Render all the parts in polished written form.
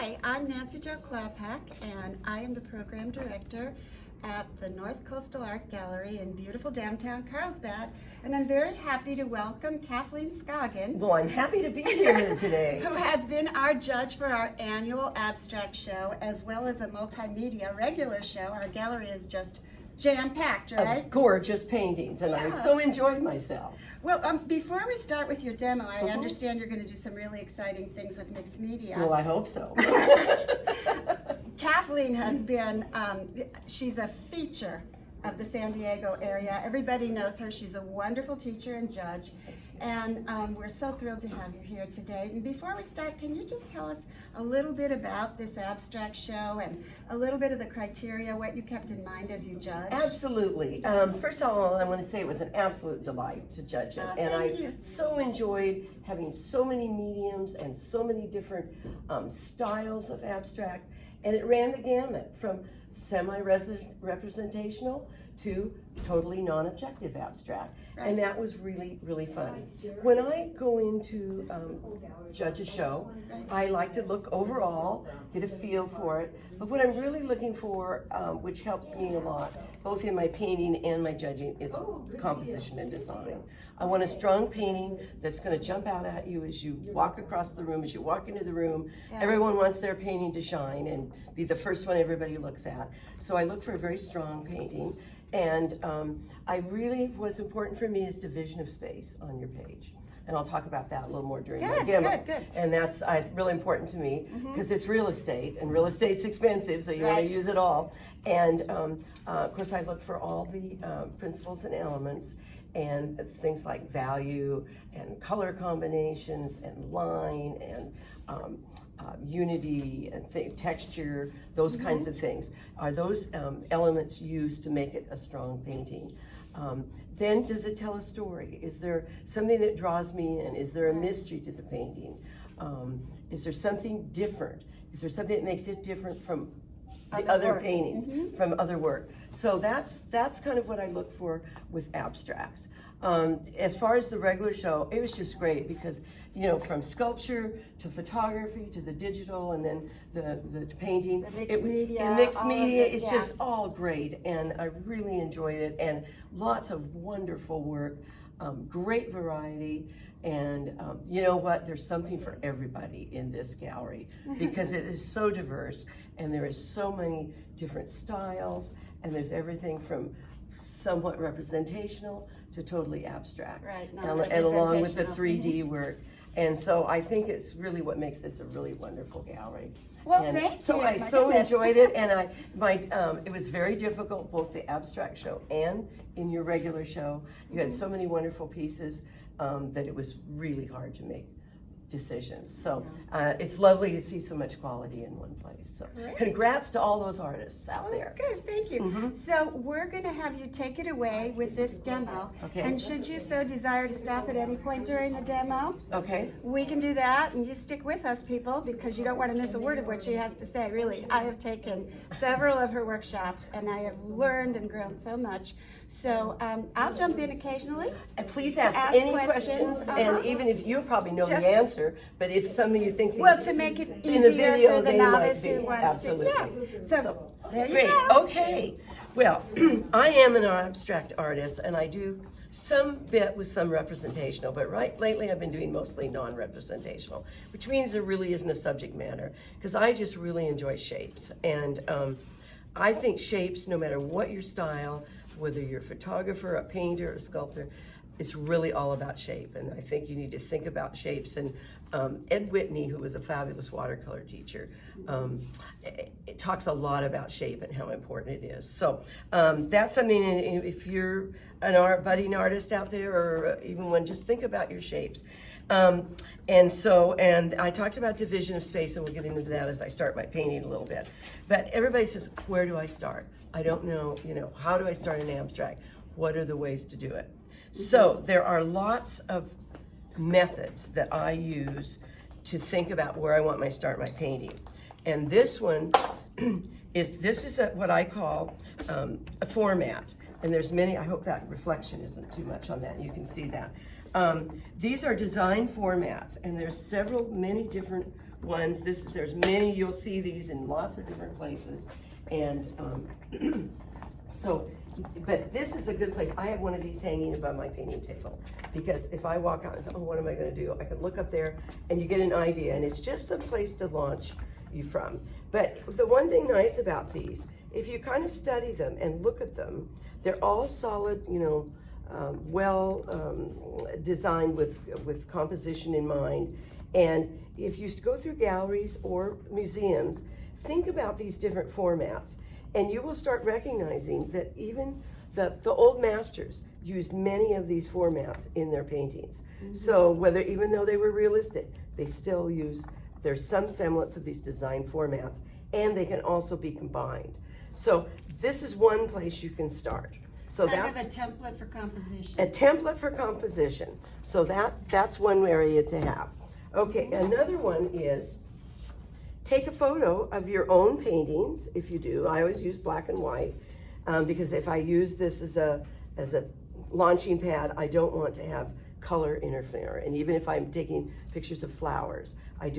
Hi, I'm Nancy Jo Klapak, and I am the program director at the North Coastal Art Gallery in beautiful downtown Carlsbad, and I'm very happy to welcome Kathleen Scoggins. Well, I'm happy to be here today. Who has been our judge for our annual abstract show, as well as a multimedia regular show. Our gallery is just jam-packed, right? Gorgeous paintings, and I so enjoyed myself. Well, before we start with your demo, I understand you're going to do some really exciting things with mixed media. Well, I hope so. Kathleen has been, she's a feature of the San Diego area. Everybody knows her. She's a wonderful teacher and judge. And we're so thrilled to have you here today. And before we start, can you just tell us a little bit about this abstract show and a little bit of the criteria, what you kept in mind as you judged? Absolutely. First of all, I want to say it was an absolute delight to judge it. And I so enjoyed having so many mediums and so many different styles of abstract. And it ran the gamut from semi-representational to totally non-objective abstract. Right. And that was really, really fun. When I go into judge a show, I like to look overall, get a feel for it. But what I'm really looking for, which helps me a lot, both in my painting and my judging, is composition and design. I want a strong painting that's going to jump out at you as you walk across the room, as you walk into the room. Everyone wants their painting to shine and be the first one everybody looks at. So I look for a very strong painting. And what's important for me is division of space on your page. And I'll talk about that a little more during my demo. Good. And that's really important to me because it's real estate, and real estate's expensive, so you want to use it all. And of course, I look for all the principles and elements and things like value and color combinations and line and unity and texture, those kinds of things. Are those elements used to make it a strong painting? Then does it tell a story? Is there something that draws me in? Is there a mystery to the painting? Is there something different? Is there something that makes it different from the other paintings, from other work? So that's kind of what I look for with abstracts. As far as the regular show, it was just great because, you know, from sculpture to photography to the digital and then the painting, the mixed media, it's just all great, and I really enjoyed it, and lots of wonderful work, great variety. And you know what? There's something for everybody in this gallery because it is so diverse, and there is so many different styles, and there's everything from somewhat representational to totally abstract, and along with the 3D work. And so I think it's really what makes this a really wonderful gallery. Well, thank you. So I enjoyed it, and it was very difficult, both the abstract show and in your regular show. You had so many wonderful pieces that it was really hard to make decisions. So it's lovely to see so much quality in one place. So congrats to all those artists out there. Good, thank you. So we're going to have you take it away with this demo. And should you so desire to stop at any point during the demo, we can do that, and you stick with us, people, because you don't want to miss a word of what she has to say. Really, I have taken several of her workshops, and I have learned and grown so much. So I'll jump in occasionally. And please ask any questions, and even if you probably know the answer, but if some of you think to make it easier for the novice who wants to. So there you go. Okay. Well, I am an abstract artist, and I do some bit with some representational, but lately I've been doing mostly non-representational, which means there really isn't a subject matter, because I just really enjoy shapes. And I think shapes, no matter what your style, whether you're a photographer, a painter, a sculptor, it's really all about shape. And I think you need to think about shapes. And Ed Whitney, who was a fabulous watercolor teacher, it talks a lot about shape and how important it is. So that's something, if you're an budding artist out there, or even one, just think about your shapes. And I talked about division of space, and we'll get into that as I start my painting a little bit. But everybody says, where do I start? I don't know, how do I start an abstract? What are the ways to do it? So there are lots of methods that I use to think about where I want my painting. And this one is what I call a format. And there's many, I hope that reflection isn't too much on that, you can see that. These are design formats, and there's many different ones. There's many, you'll see these in lots of different places. And but this is a good place. I have one of these hanging above my painting table because if I walk out and say, oh, what am I gonna do? I can look up there and you get an idea, and it's just a place to launch you from. But the one thing nice about these, if you kind of study them and look at them, they're all solid, you know, designed with composition in mind. And if you go through galleries or museums, think about these different formats, and you will start recognizing that even the old masters used many of these formats in their paintings. Mm-hmm. So even though they were realistic, they still use, there's some semblance of these design formats, and they can also be combined. So this is one place you can start. So that's a template for composition. A template for composition. So that's one area to have. Okay, another one is take a photo of your own paintings, if you do. I always use black and white because if I use this as a launching pad, I don't want to have color interfere. And even if I'm taking pictures of flowers, I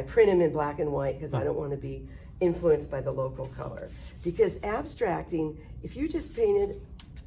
print them in black and white because I don't want to be influenced by the local color. Because abstracting, if you just painted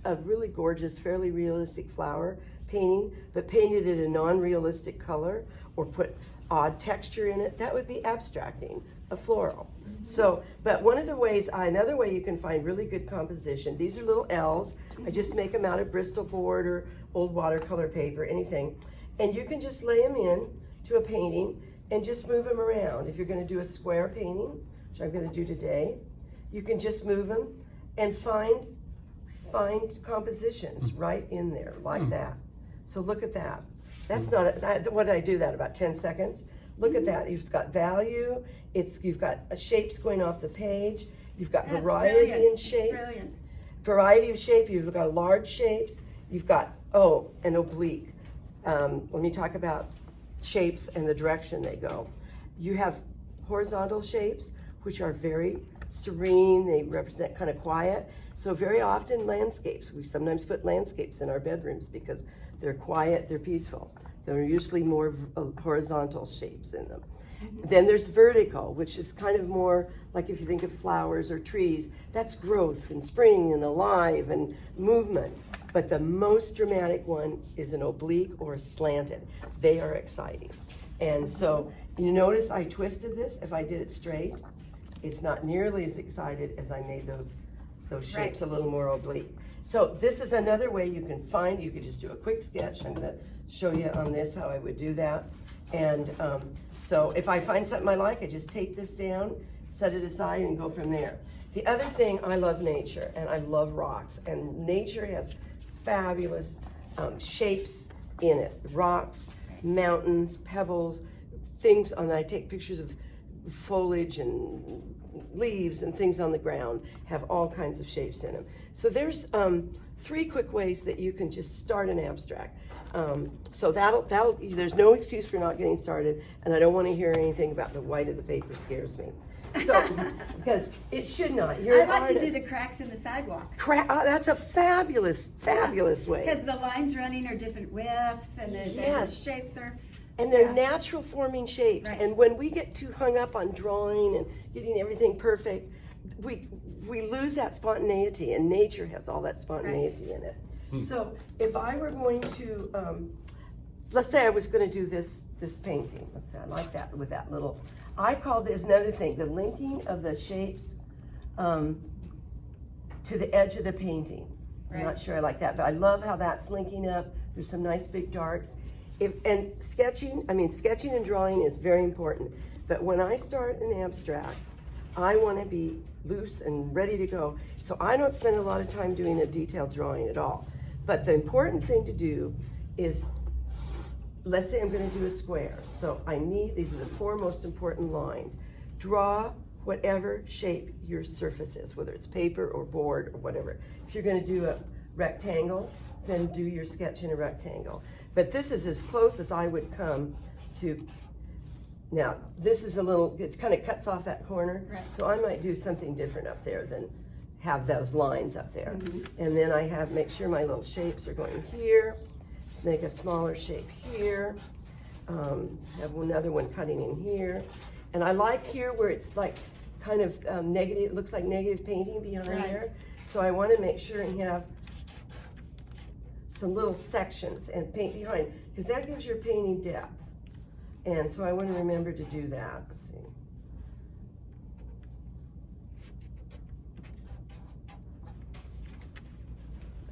a really gorgeous, fairly realistic flower painting, but painted it a non-realistic color or put odd texture in it, that would be abstracting a floral. Mm-hmm. So, but another way you can find really good composition, these are little L's. I just make them out of Bristol board or old watercolor paper, anything. And you can just lay them in to a painting and just move them around. If you're gonna do a square painting, which I'm gonna do today, you can just move them and find compositions right in there, like that. So look at that. That's not, what did I do that, about 10 seconds? Look at that, you've got value, you've got shapes going off the page, you've got variety in shape. Variety of shape, you've got large shapes, you've got, an oblique. Let me talk about shapes and the direction they go. You have horizontal shapes, which are very serene, they represent kind of quiet. So very often landscapes, we sometimes put landscapes in our bedrooms because they're quiet, they're peaceful. There are usually more horizontal shapes in them. Mm-hmm. Then there's vertical, which is kind of more like if you think of flowers or trees, that's growth and spring and alive and movement. But the most dramatic one is an oblique or a slanted. They are exciting. And so you notice I twisted this. If I did it straight, it's not nearly as excited as I made those shapes a little more oblique. So this is another way you could just do a quick sketch. I'm gonna show you on this how I would do that. And so if I find something I like, I just take this down, set it aside, and go from there. The other thing, I love nature, and I love rocks, and nature has fabulous shapes in it. Rocks, mountains, pebbles, things I take pictures of foliage and leaves and things on the ground have all kinds of shapes in them. So there's 3 quick ways that you can just start an abstract. So there's no excuse for not getting started, and I don't want to hear anything about the white of the paper scares me. So, because it should not. You're an artist. To do the cracks in the sidewalk. That's a fabulous way. Because the lines running are different widths, and the shapes are. And they're natural forming shapes. Right. And when we get too hung up on drawing and getting everything perfect, we lose that spontaneity, and nature has all that spontaneity in it. So if I were going to, let's say I was going to do this painting. Let's say I like that with that little, I call this another thing, the linking of the shapes to the edge of the painting. Right. I'm not sure I like that, but I love how that's linking up. There's some nice big darks. And sketching and drawing is very important. But when I start an abstract, I want to be loose and ready to go. So I don't spend a lot of time doing a detailed drawing at all. But the important thing to do is, let's say I'm going to do a square. So these are the 4 most important lines. Draw whatever shape your surface is, whether it's paper or board or whatever. If you're going to do a rectangle, then do your sketch in a rectangle. But this is as close as I would come to. Now, this is it kind of cuts off that corner. Right. So I might do something different up there than have those lines up there. Mm-hmm. And then I make sure my little shapes are going here, make a smaller shape here, have another one cutting in here. And I like here where it's like kind of negative, it looks like negative painting behind there. So I want to make sure and have some little sections and paint behind, because that gives your painting depth. And so I want to remember to do that. Let's see.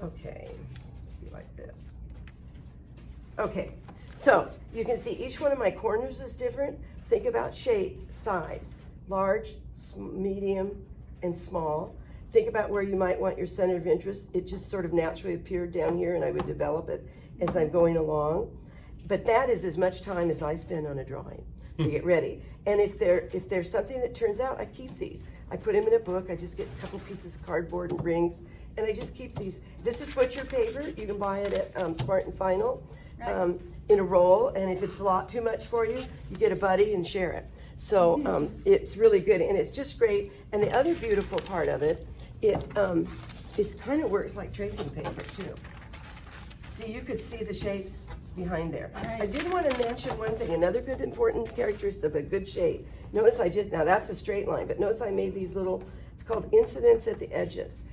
Okay, let's be like this. Okay, so you can see each one of my corners is different. Think about shape, size, large, medium, and small. Think about where you might want your center of interest. It just sort of naturally appeared down here, and I would develop it as I'm going along. But that is as much time as I spend on a drawing to get ready. And if there's something that turns out, I keep these. I put them in a book. I just get a couple pieces of cardboard and rings, and I just keep these. This is butcher paper. You can buy it at Smart and Final in a roll. And if it's a lot too much for you, you get a buddy and share it. So it's really good, and it's just great. And the other beautiful part of it, it kind of works like tracing paper too. See, you could see the shapes behind there. I did want to mention one thing, another good important characteristic of a good shape. Notice now that's a straight line, but notice I made these little, it's called incidents at the edges.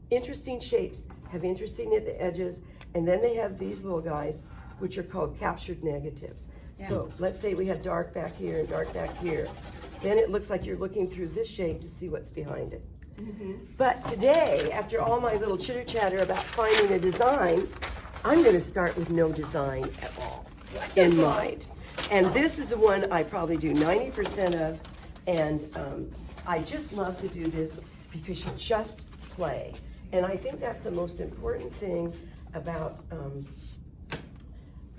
Interesting shapes have interesting at the edges, and then they have these little guys, which are called captured negatives. Yeah. So let's say we had dark back here and dark back here. Then it looks like you're looking through this shape to see what's behind it. But today, after all my little chitter chatter about finding a design, I'm going to start with no design at all in mind. And this is the one I probably do 90% of, and I just love to do this because you just play. And I think that's the most important thing about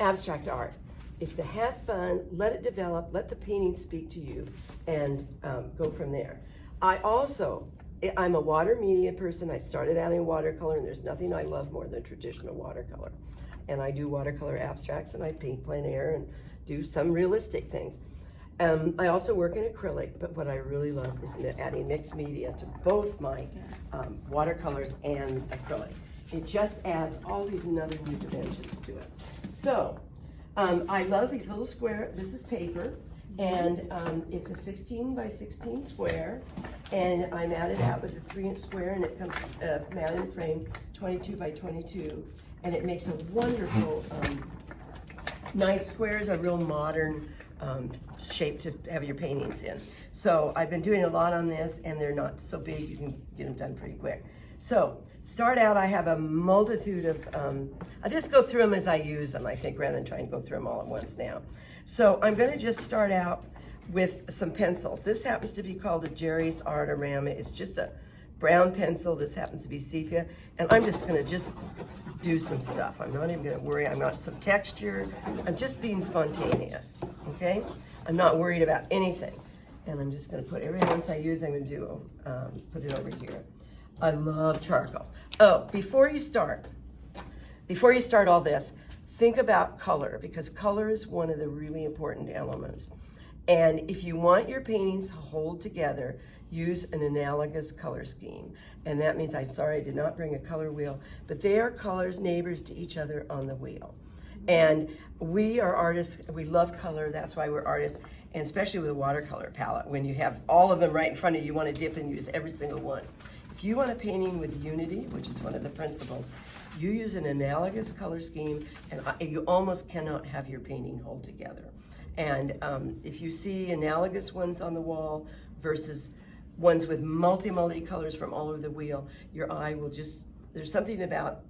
abstract art, is to have fun, let it develop, let the painting speak to you, and go from there. I'm a water media person. I started out in watercolor, and there's nothing I love more than traditional watercolor. And I do watercolor abstracts, and I paint plein air and do some realistic things. I also work in acrylic, but what I really love is adding mixed media to both my watercolors and acrylic. It just adds all these other new dimensions to it. So, I love these little square, this is paper, and it's a 16 by 16 square, and I matted out with a 3-inch square, and it comes matted in frame 22 by 22, and it makes a wonderful, nice squares, a real modern shape to have your paintings in. So I've been doing a lot on this, and they're not so big, you can get them done pretty quick. So, start out, I have a multitude of, I'll just go through them as I use them, I think, rather than trying to go through them all at once now. So I'm gonna just start out with some pencils. This happens to be called a Jerry's Artorama. It's just a brown pencil. This happens to be sepia. And I'm just gonna do some stuff. I'm not even gonna worry. I'm not some texture. I'm just being spontaneous, okay? I'm not worried about anything. And I'm just gonna put everything once I use, I'm gonna put it over here. I love charcoal. Oh, before you start all this, think about color, because color is one of the really important elements. And if you want your paintings to hold together, use an analogous color scheme. And that means, I'm sorry I did not bring a color wheel, but they are colors neighbors to each other on the wheel. And we are artists, we love color, that's why we're artists, and especially with a watercolor palette. When you have all of them right in front of you, you want to dip and use every single one. If you want a painting with unity, which is one of the principles, you use an analogous color scheme, and you almost cannot have your painting hold together. And if you see analogous ones on the wall versus ones with multi colors from all over the wheel, your eye will just, there's something about,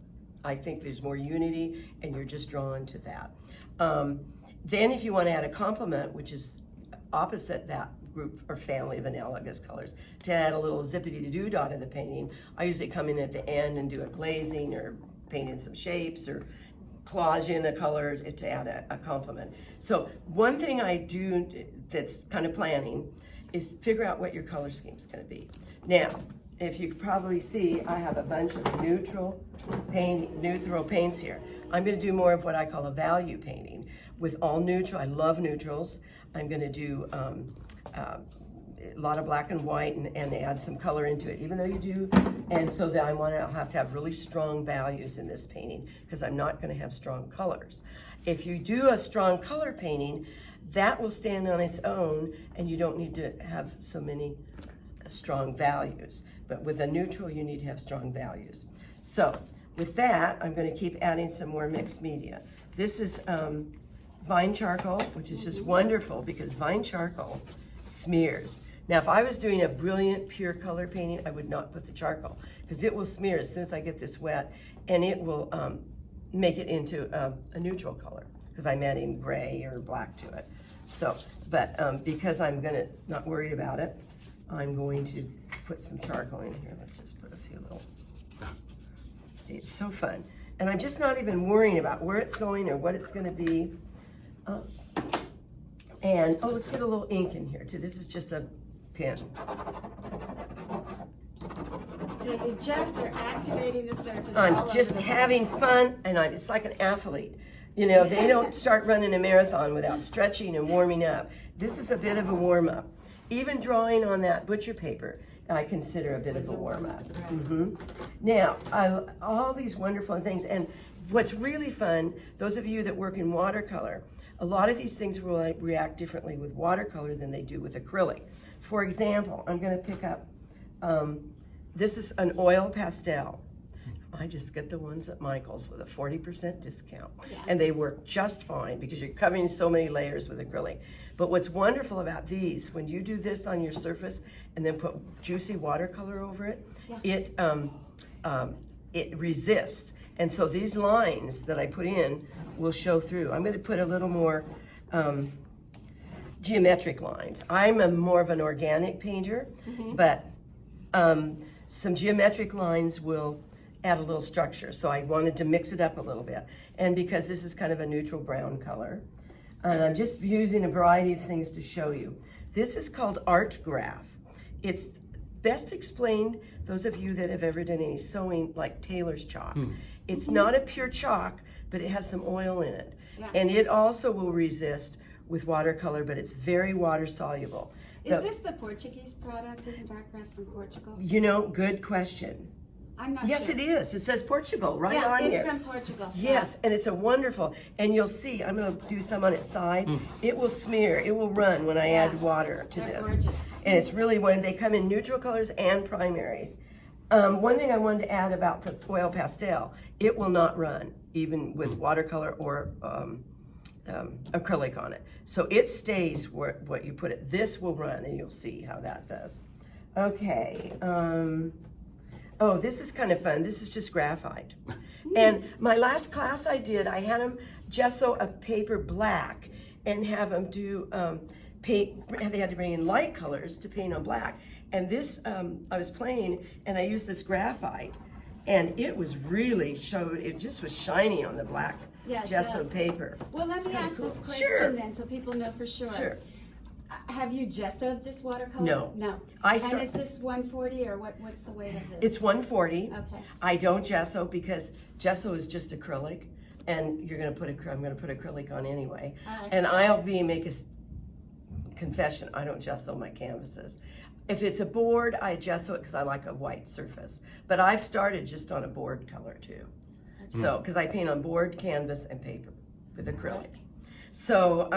I think there's more unity, and you're just drawn to that. Then if you want to add a complement, which is opposite that group or family of analogous colors, to add a little zippity-doo-dah to the painting, I usually come in at the end and do a glazing or paint in some shapes or collage in a color to add a complement. So one thing I do that's kind of planning is figure out what your color scheme is going to be. Now, if you can probably see, I have a bunch of neutral paints here. I'm going to do more of what I call a value painting with all neutral. I love neutrals. I'm going to do a lot of black and white and add some color into it, even though you do. And so that I want to have really strong values in this painting because I'm not going to have strong colors. If you do a strong color painting, that will stand on its own and you don't need to have so many strong values. But with a neutral, you need to have strong values. So with that, I'm going to keep adding some more mixed media. This is vine charcoal, which is just wonderful because vine charcoal smears. Now, if I was doing a brilliant pure color painting, I would not put the charcoal because it will smear as soon as I get this wet, and it will make it into a neutral color because I'm adding gray or black to it. So, but because I'm not worried about it, I'm going to put some charcoal in here. Let's just put a few little. See, it's so fun. And I'm just not even worrying about where it's going or what it's going to be. And let's get a little ink in here too. This is just a pen. So you just are activating the surface. I'm just having fun, and it's like an athlete. You know, they don't start running a marathon without stretching and warming up. This is a bit of a warm up. Even drawing on that butcher paper, I consider a bit of a warm up. Now, all these wonderful things, and what's really fun, those of you that work in watercolor, a lot of these things will react differently with watercolor than they do with acrylic. For example, I'm going to pick up, this is an oil pastel. I just get the ones at Michael's with a 40% discount. Yeah. And they work just fine because you're covering so many layers with acrylic. But what's wonderful about these, when you do this on your surface and then put juicy watercolor over it, yeah, it resists. And so these lines that I put in will show through. I'm going to put a little more geometric lines. I'm more of an organic painter, but some geometric lines will add a little structure. So I wanted to mix it up a little bit. And because this is kind of a neutral brown color, and I'm just using a variety of things to show you. This is called art graph. It's best explained, those of you that have ever done any sewing, like tailor's chalk. It's not a pure chalk, but it has some oil in it. Yeah. And it also will resist with watercolor, but it's very water soluble. Is this the Portuguese product? Isn't art graph from Portugal? You know, good question. I'm not yes, sure. It is. It says Portugal right on here. Yeah, it's from Portugal. Yes, yeah. And it's a wonderful, and you'll see, I'm going to do some on its side. It will smear, it will run when I add water to this. Gorgeous. And it's really when they come in neutral colors and primaries. One thing I wanted to add about the oil pastel, it will not run, even with watercolor or acrylic on it. So it stays where what you put it. This will run, and you'll see how that does. Okay. Oh, this is kind of fun. This is just graphite. And my last class I did, I had them gesso a paper black and have them do paint. They had to bring in light colors to paint on black. And this, I was playing and I used this graphite, and it was really it just was shiny on the black gesso paper. Well, let me ask this question then, so people know for sure. Sure. Have you gessoed this watercolor? No. No. And is this 140 or what's the weight of this? It's 140. Okay. I don't gesso because gesso is just acrylic, and I'm going to put acrylic on anyway. And I'll make a confession, I don't gesso my canvases. If it's a board, I gesso it because I like a white surface. But I've started just on a board color too. So, because I paint on board, canvas, and paper with acrylic. Right. So,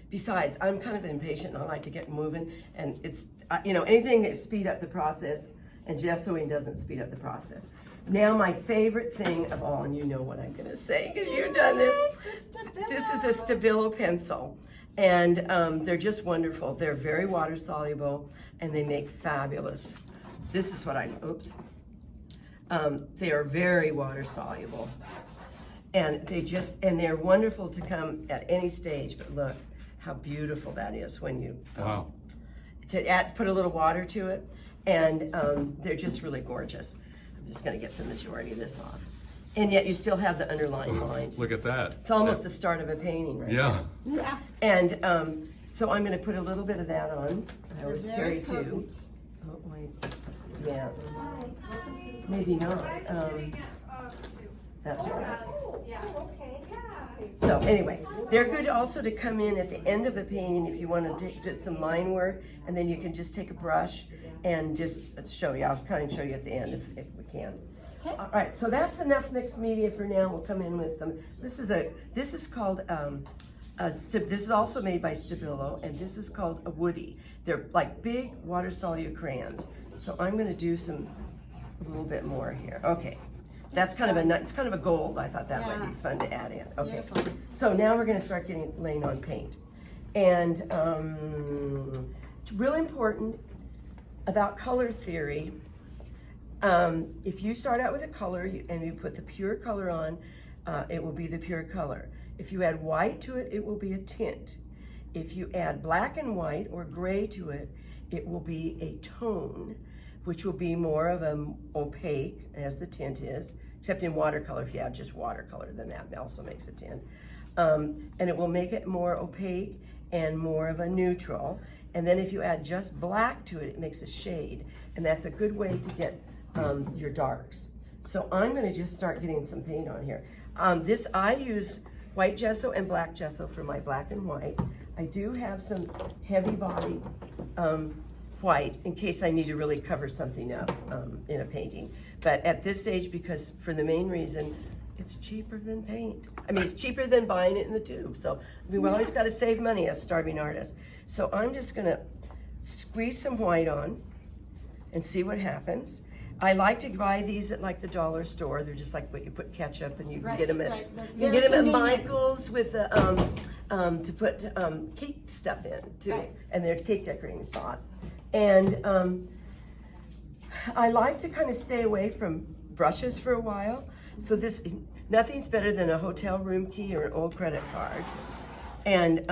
besides, I'm kind of impatient and I like to get moving, and it's, anything that speed up the process, and gessoing doesn't speed up the process. Now, my favorite thing of all, and you know what I'm going to say because you've done this. This is a Stabilo pencil, and they're just wonderful. They're very water soluble, and they make fabulous. This is what they are very water soluble. And they're wonderful to come at any stage, but look how beautiful that is when you put a little water to it, and they're just really gorgeous. I'm just going to get the majority of this off. And yet you still have the underlying lines. Look at that. It's almost the start of a painting right now. Yeah. And so I'm going to put a little bit of that on. I always carry two. Oh, wait. Yeah. Maybe not. That's right. Okay. So anyway, they're good also to come in at the end of a painting if you want to do some line work, and then you can just take a brush and just show you. I'll kind of show you at the end if we can. Okay. All right, so that's enough mixed media for now. We'll come in with some. This is called. This is also made by Stabilo, and this is called a woody. They're like big water soluble crayons. So I'm going to do a little bit more here. Okay. That's kind of it's kind of a gold. I thought that might be fun to add in. Okay. Beautiful. So now we're going to start laying on paint. And it's really important about color theory. If you start out with a color and you put the pure color on, it will be the pure color. If you add white to it, it will be a tint. If you add black and white or gray to it, it will be a tone, which will be more of an opaque, as the tint is, except in watercolor. If you add just watercolor, then that also makes a tint. And it will make it more opaque and more of a neutral. And then if you add just black to it, it makes a shade. And that's a good way to get your darks. So I'm gonna just start getting some paint on here. I use white gesso and black gesso for my black and white. I do have some heavy body white in case I need to really cover something up in a painting. But at this stage, because for the main reason, it's cheaper than paint. I mean, it's cheaper than buying it in the tube. So we've always got to save money as starving artists. So I'm just gonna squeeze some white on and see what happens. I like to buy these at like the dollar store. They're just like what you put ketchup, and you can get them at you can get them at Michael's with the to put cake stuff in too, and they're cake decorating spot. And I like to kind of stay away from brushes for a while. So nothing's better than a hotel room key or an old credit card. And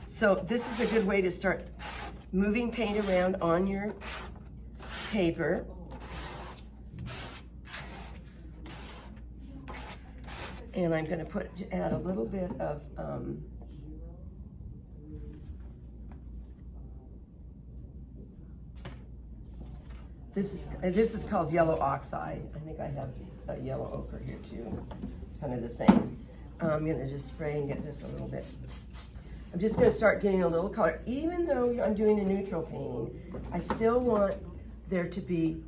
so this is a good way to start moving paint around on your paper. And I'm going to add a little bit of this is called yellow oxide. I think I have a yellow ochre here too, kind of the same. I'm going to just spray and get this a little bit. I'm just going to start getting a little color. Even though I'm doing a neutral painting, I still want there to be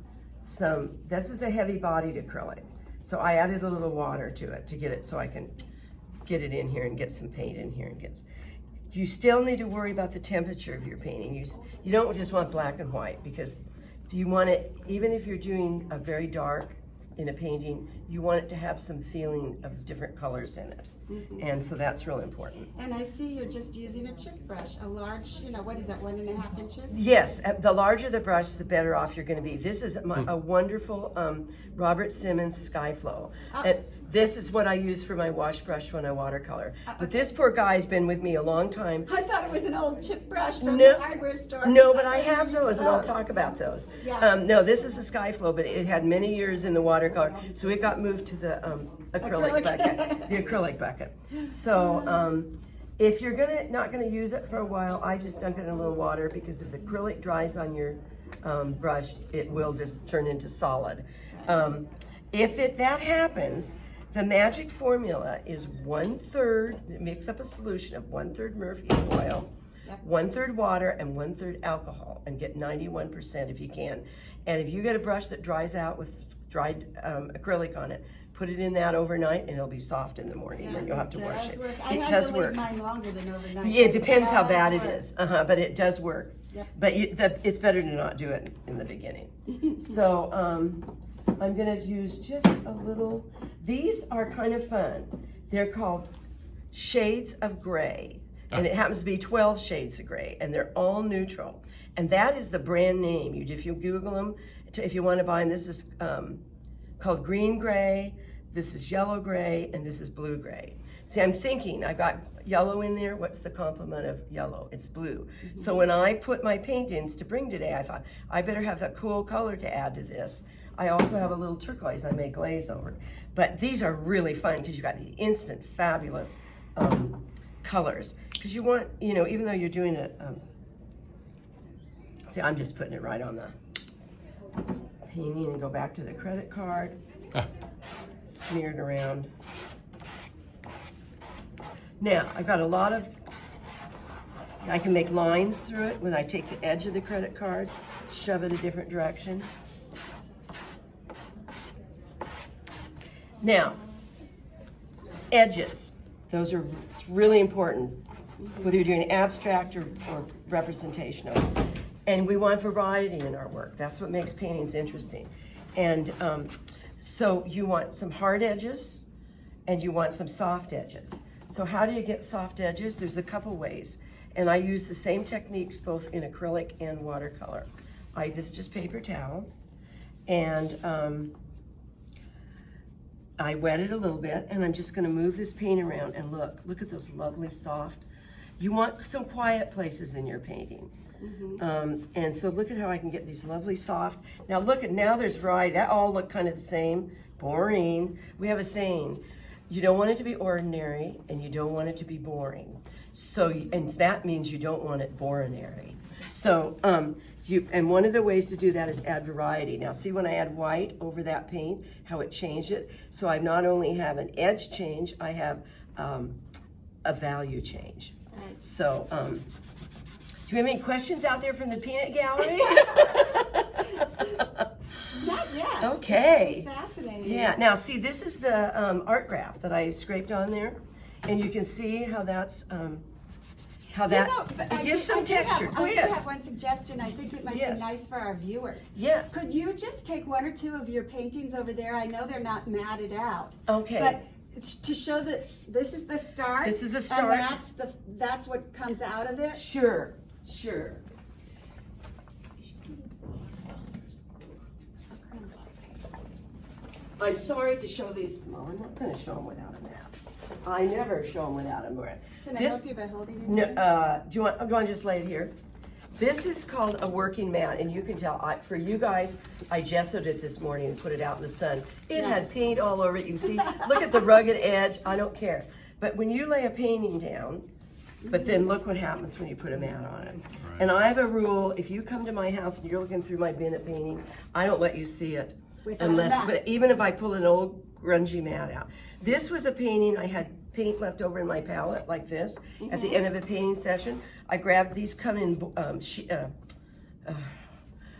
this is a heavy bodied acrylic. So I added a little water to it to get it so I can get it in here and get some paint in here. You still need to worry about the temperature of your painting. You don't just want black and white, because you want it, even if you're doing a very dark in a painting, you want it to have some feeling of different colors in it. Mm-hmm. And so that's really important. And I see you're just using a chip brush, a large, what is that, 1.5 inches? Yes, the larger the brush, the better off you're going to be. This is a wonderful Robert Simmons Skyflow. And this is what I use for my wash brush when I watercolor. But this poor guy's been with me a long time. I thought it was an old chip brush from the hardware store. No, but I have those, and I'll talk about those. Yeah. No, this is a Skyflow, but it had many years in the watercolor, so it got moved to the acrylic bucket, the acrylic bucket. So if you're not gonna use it for a while, I just dunk it in a little water, because if the acrylic dries on your brush, it will just turn into solid. If that happens, the magic formula is 1/3, mix up a solution of 1/3 Murphy's oil, 1/3 water, and 1/3 alcohol, and get 91% if you can. And if you get a brush that dries out with dried acrylic on it, put it in that overnight, and it'll be soft in the morning. Then you'll have to wash it. It does work. Mine longer than overnight. Yeah, it depends how bad it is. But it does work. Yep. But it's better to not do it in the beginning. So I'm going to use just a little. These are kind of fun. They're called shades of gray, and it happens to be 12 shades of gray, and they're all neutral. And that is the brand name. If you Google them, if you want to buy them, this is called green gray, this is yellow gray, and this is blue gray. See, I'm thinking, I got yellow in there. What's the complement of yellow? It's blue. Mm-hmm. So when I put my paintings to bring today, I thought I better have a cool color to add to this. I also have a little turquoise I may glaze over. But these are really fun because you got the instant fabulous colors. Because you want, even though you're doing it, see, I'm just putting it right on the painting and go back to the credit card. So smear it around. Now, I've got a lot of, I can make lines through it when I take the edge of the credit card, shove it a different direction. Now, edges. Those are really important, whether you're doing abstract or representational. And we want variety in our work. That's what makes paintings interesting. And so you want some hard edges and you want some soft edges. So how do you get soft edges? There's a couple ways. And I use the same techniques both in acrylic and watercolor. This is just paper towel. And I wet it a little bit, and I'm just gonna move this paint around and look at those lovely soft. You want some quiet places in your painting. And so look at how I can get these lovely soft. Now now there's variety. That all look kind of the same. Boring. We have a saying, you don't want it to be ordinary and you don't want it to be boring. So, and that means you don't want it borinary. So, and one of the ways to do that is add variety. Now see when I add white over that paint, how it changed it? So I not only have an edge change, I have a value change. So, do you have any questions out there from the peanut gallery? Not yet. Okay. This is fascinating. Yeah, now see, this is the art graph that I scraped on there. And you can see how that's, it gives some texture. Go I ahead. do have one suggestion. I think it might Yes. be nice for our viewers. Yes. Could you just take one or two of your paintings over there? I know they're not matted out. Okay. But to show that this is the start. This is the start. And that's what comes out of it. Sure, sure. I'm sorry to show these, well, I'm not gonna show them without a map. I never show them without a map. Can I help you by holding it? No, do you want to just lay it here? This is called a working mat, and you can tell, for you guys, I gessoed it this morning and put it out in the sun. It had Nice. paint all over it. You can see, look at the rugged edge. I don't care. But when you lay a painting down, but then look what happens when you put a mat on it. Right. And I have a rule, if you come to my house and you're looking through my bin of painting, I don't let you see it. But even if I pull an old grungy mat out. This was a painting, I had paint left over in my palette like this. At the end of a painting session, I grabbed these come in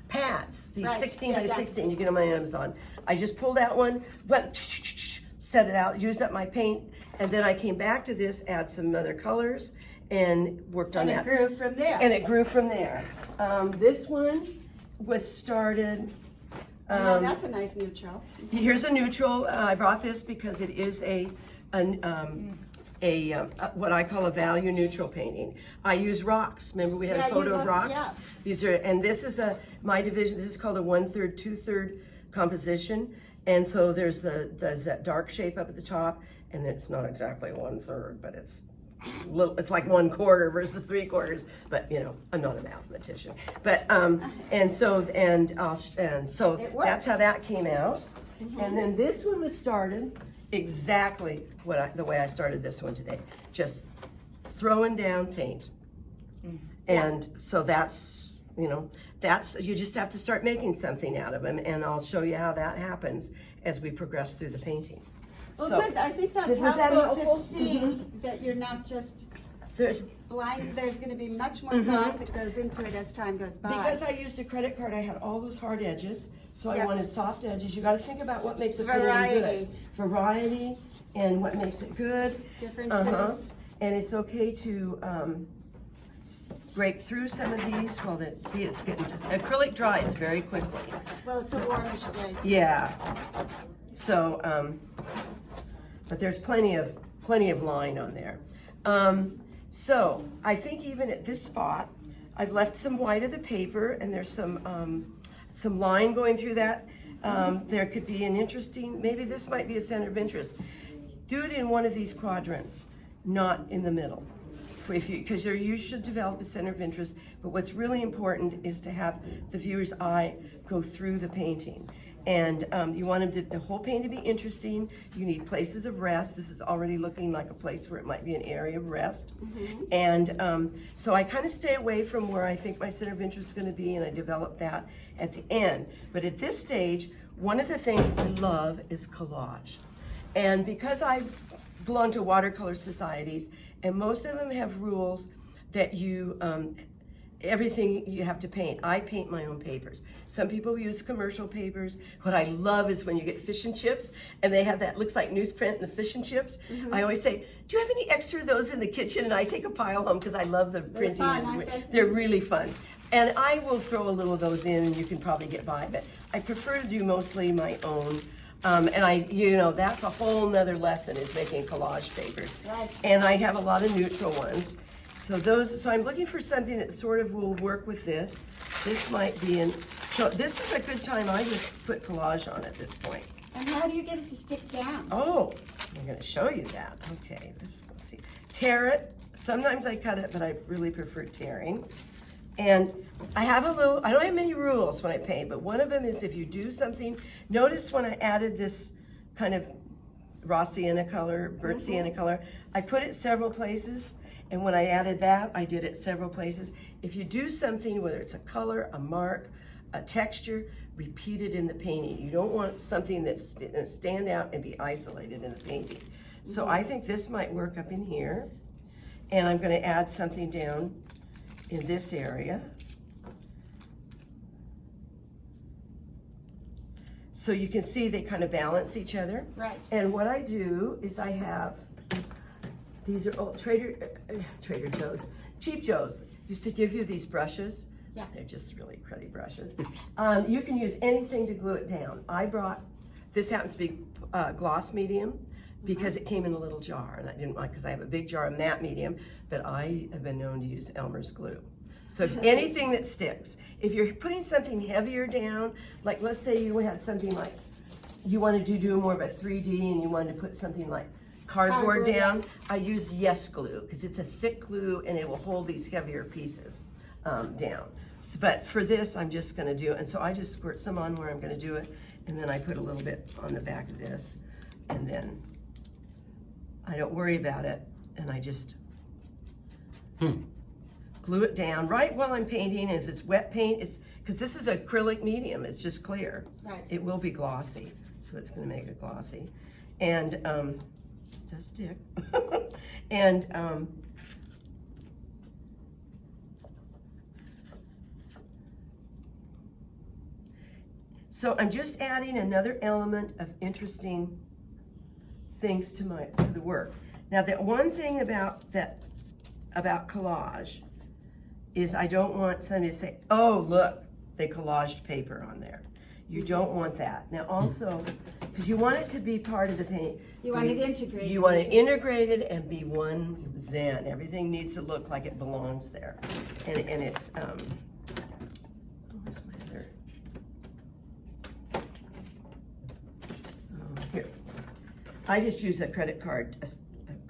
pads, these Right. 16 by Yeah. 16, you get them on Amazon. I just pulled out one, went, set it out, used up my paint, and then I came back to this, add some other colors, and worked on that. And it grew from there. And it grew from there. This one was started. Yeah, that's a nice neutral. Here's a neutral. I brought this because it is what I call a value neutral painting. I use rocks. Remember we had a photo of rocks? Yeah. These are, and this is my division. This is called a 1/3, 2/3 composition. And so there's that dark shape up at the top, and it's not exactly 1/3, but it's like 1/4 versus 3/4, but you know, I'm not a mathematician. But and so that's how that came out. And then this one was started exactly the way I started this one today, just throwing down paint. And so that's, you just have to start making something out of them, and I'll show you how that happens as we progress through the painting. Well, So, good. I think that's was that helpful helpful? to see that you're not just There's blind. There's going to be much more thought that goes into it as time goes by. Because I used a credit card, I had all those hard edges, so I Yep. wanted soft edges. You got to think about what makes a painting Variety. good. Variety and what makes it good. Differences. And it's okay to break through some of these. Well, see, it's getting acrylic dries very quickly. Well, it's a warmish day. Yeah. So, but there's plenty of line on there. So I think even at this spot, I've left some white of the paper, and there's some line going through that. There could be an interesting, maybe this might be a center of interest. Do it in one of these quadrants, not in the middle. Because you should develop a center of interest, but what's really important is to have the viewer's eye go through the painting. And you want the whole painting to be interesting. You need places of rest. This is already looking like a place where it might be an area of rest. And so I kind of stay away from where I think my center of interest is going to be, and I develop that at the end. But at this stage, one of the things I love is collage. And because I belong to watercolor societies, and most of them have rules that you, everything you have to paint. I paint my own papers. Some people use commercial papers. What I love is when you get fish and chips and they have that, looks like newsprint in the fish and chips. I always say, do you have any extra of those in the kitchen? And I take a pile home because I love the printing. They're really fun. And I will throw a little of those in and you can probably get by, but I prefer to do mostly my own. And that's a whole nother lesson, is making collage papers. Right. And I have a lot of neutral ones. So I'm looking for something that sort of will work with this. This might be so this is a good time. I just put collage on at this point. And how do you get it to stick down? Oh, I'm gonna show you that. Okay, let's see. Tear it. Sometimes I cut it, but I really prefer tearing. And I don't have many rules when I paint, but one of them is if you do something, notice when I added this kind of raw sienna color, burnt sienna color, I put it several places. And when I added that, I did it several places. If you do something, whether it's a color, a mark, a texture, repeat it in the painting. You don't want something that's gonna stand out and be isolated in the painting. So I think this might work up in here. And I'm gonna add something down in this area. So you can see they kind of balance each other. Right. And what I do is I have, these are old Trader Joe's, Cheap Joe's used to give you these brushes. Yeah. They're just really cruddy brushes. You can use anything to glue it down. I brought, this happens to be gloss medium because it came in a little jar, and I didn't like, because I have a big jar of matte medium, but I have been known to use Elmer's glue. So if anything that sticks. If you're putting something heavier down, like let's say you had something like, you wanted to do more of a 3D and you wanted to put something like cardboard down, I use Yes Glue because it's a thick glue and it will hold these heavier pieces down. So, but for this, I'm just gonna do it. And so I just squirt some on where I'm gonna do it. And then I put a little bit on the back of this. And then I don't worry about it. And I just glue it down right while I'm painting. And if it's wet paint, it's, because this is acrylic medium, it's just clear. Right. It will be glossy. So it's gonna make it glossy. And it does stick. And so I'm just adding another element of interesting things to the work. Now, the one thing about collage is I don't want somebody to say, "Oh, look, they collaged paper on there." You don't want that. Now, also, because you want it to be part of the paint. You want it integrated. You want it integrated and be one zen. Everything needs to look like it belongs there, and it's where's my other? Here, I just use a credit card, a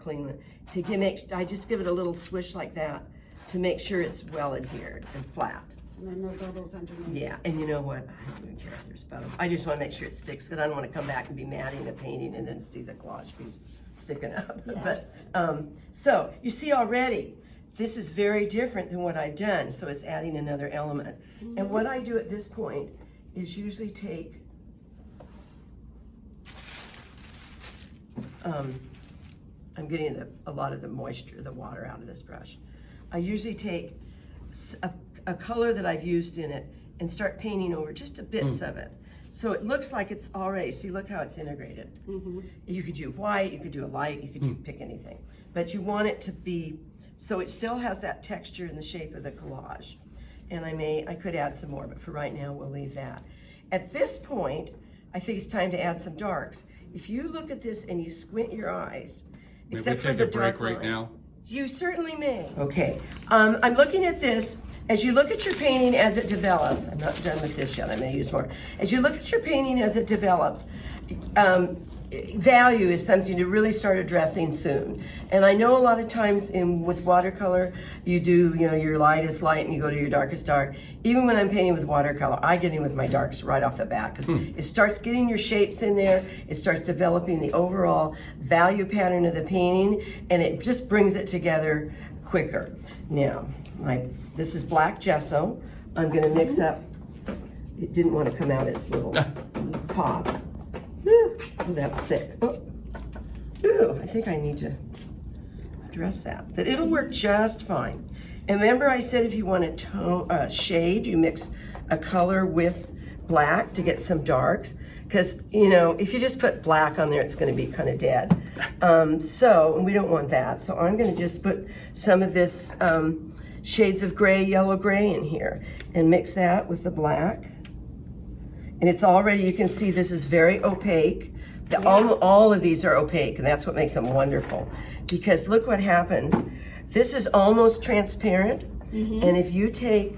clean one, to I just give it a little swish like that to make sure it's well adhered and flat. And then no bubbles underneath. Yeah, and you know what? I don't even care if there's bubbles. I just want to make sure it sticks, because I don't want to come back and be matting the painting and then see the collage piece sticking up. Yeah. But so you see already, this is very different than what I've done. So it's adding another element. And what I do at this point is usually take I'm getting a lot of the moisture, the water out of this brush. I usually take a color that I've used in it and start painting over just a bits of it. So it looks like it's already, see, look how it's integrated. You could do white, you could do a light, you could pick anything. But you want it to be, so it still has that texture and the shape of the collage. And I could add some more, but for right now, we'll leave that. At this point, I think it's time to add some darks. If you look at this and you squint your eyes, except for the dark line, right now. You certainly may. Okay, I'm looking at this. As you look at your painting as it develops, I'm not done with this yet, I may use more. As you look at your painting as it develops, value is something to really start addressing soon. And I know a lot of times with watercolor, you do, your lightest light and you go to your darkest dark. Even when I'm painting with watercolor, I get in with my darks right off the bat, because it starts getting your shapes in there, it starts developing the overall value pattern of the painting, and it just brings it together quicker. Now, this is black gesso. I'm gonna mix up, it didn't want to come out its little top. Oh, that's thick. Oh, I think I need to address that. That it'll work just fine. And remember I said if you want a tone, shade, you mix a color with black to get some darks. Because, you know, if you just put black on there, it's going to be kind of dead. So we don't want that. So I'm going to just put some of this shades of gray, yellow gray in here and mix that with the black. And it's already, you can see this is very opaque. All of these are opaque, and that's what makes them wonderful. Because look what happens. This is almost transparent. And if you take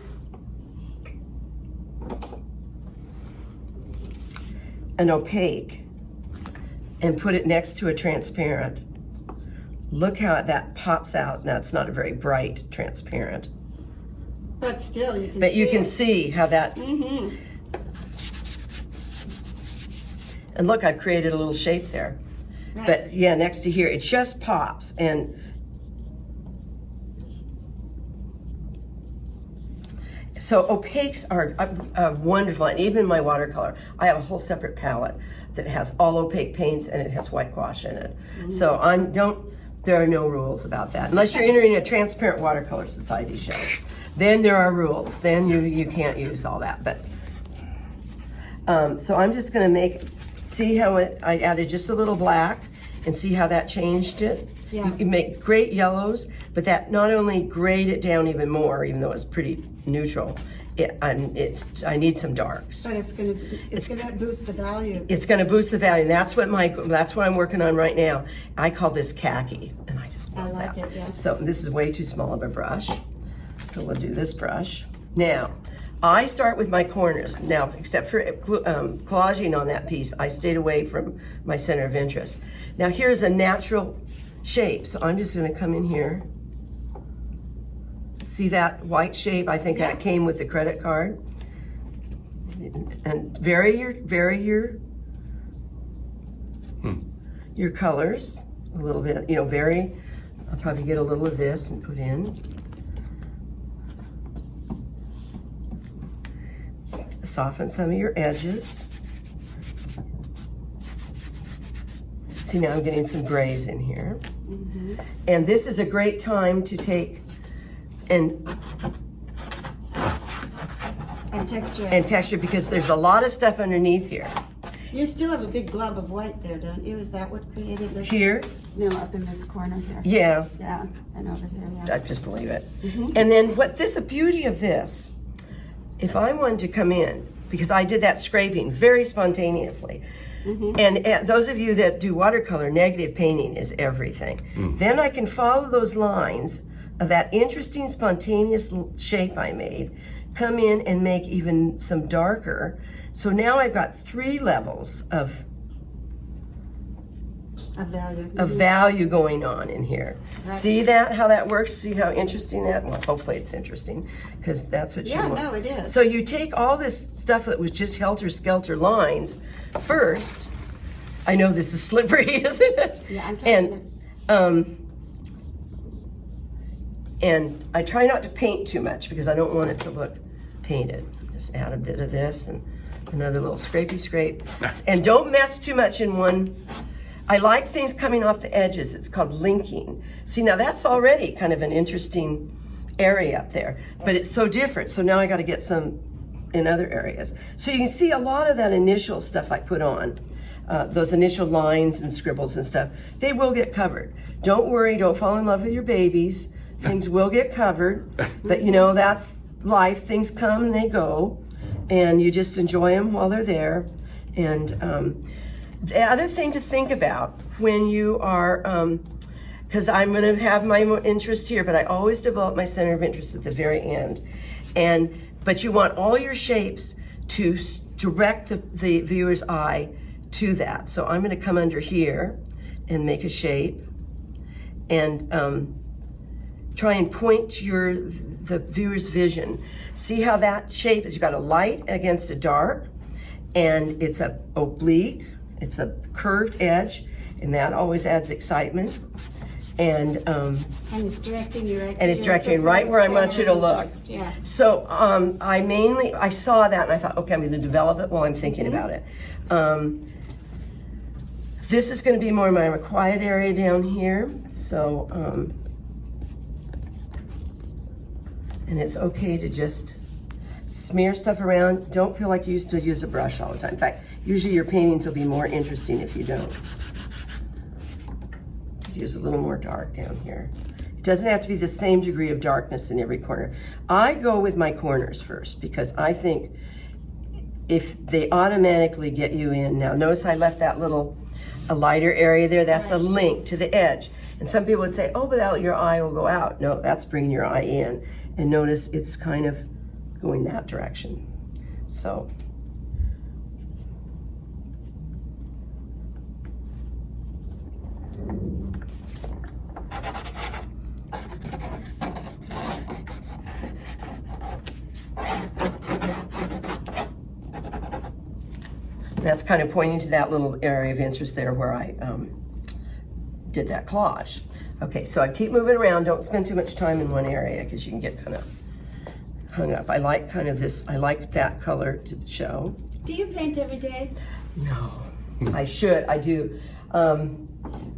an opaque and put it next to a transparent, look how that pops out. Now it's not a very bright transparent. But still, you can But see you can it. see how that, and look, I've created a little shape there. Right. But yeah, next to here, it just pops. And so opaques are wonderful, and even my watercolor. I have a whole separate palette that has all opaque paints and it has white gouache in it. So there are no rules about that. Unless you're entering a transparent watercolor society show. Then there are rules. Then you can't use all that. But so I'm just gonna see how I added just a little black and see how that changed it. Yeah. You can make great yellows, but that not only grayed it down even more, even though it's pretty neutral, I need some darks. But it's gonna boost the value. It's gonna boost the value, and that's what I'm working on right now. I call this khaki, and I just love like that. it, yeah. So this is way too small of a brush. So we'll do this brush. Now, I start with my corners. Now, except for collaging on that piece, I stayed away from my center of interest. Now here's a natural shape. So I'm just gonna come in here. See that white shape? I think that came with the credit card. And vary your colors a little bit. You know, I'll probably get a little of this and put in. Soften some of your edges. See, now I'm getting some grays in here. And this is a great time to take and texture because there's a lot of stuff underneath here. You still have a big glob of white there, don't you? Is that what created the... Here? No, up in this corner here. Yeah. Yeah, and over here, yeah. I just leave it. And then the beauty of this, if I wanted to come in, because I did that scraping very spontaneously, and those of you that do watercolor, negative painting is everything. Then I can follow those lines of that interesting spontaneous shape I made, come in and make even some darker. So now I've got 3 levels of value going on in here. Right. See how that works? See how interesting that? Well, hopefully it's interesting because that's what you want. Yeah, no, it is. So you take all this stuff that was just helter-skelter lines first. I know this is slippery, isn't it? Yeah, I'm catching it. And I try not to paint too much because I don't want it to look painted. Just add a bit of this and another little scrapey scrape. And don't mess too much in one. I like things coming off the edges. It's called linking. See, now that's already kind of an interesting area up there, but it's so different. So now I got to get some in other areas. So you can see a lot of that initial stuff I put on, those initial lines and scribbles and stuff, they will get covered. Don't worry, don't fall in love with your babies. Things will get covered, but you know, that's life. Things come and they go, and you just enjoy them while they're there. And the other thing to think about when you are, because I'm going to have my interest here, but I always develop my center of interest at the very end. But you want all your shapes to direct the viewer's eye to that. So I'm going to come under here and make a shape and try and point the viewer's vision. See how that shape is? You've got a light against a dark, and it's a oblique, it's a curved edge, and that always adds excitement. And it's directing you right. And it's directing right where I want you to look. Yeah. So I saw that and I thought, okay, I'm going to develop it while I'm thinking about it. This is going to be more my quiet area down here. So, and it's okay to just smear stuff around. Don't feel like you used to use a brush all the time. In fact, usually your paintings will be more interesting if you don't. Use a little more dark down here. It doesn't have to be the same degree of darkness in every corner. I go with my corners first because I think if they automatically get you in. Now notice I left that a lighter area there. That's a link to the edge. And some people would say, oh, but your eye will go out. No, that's bringing your eye in. And notice it's kind of going that direction. So. That's kind of pointing to that little area of interest there where I did that collage. Okay, so I keep moving around. Don't spend too much time in one area because you can get kind of hung up. I like kind of this, I like that color to show. Do you paint every day? No, I should, I do. I'm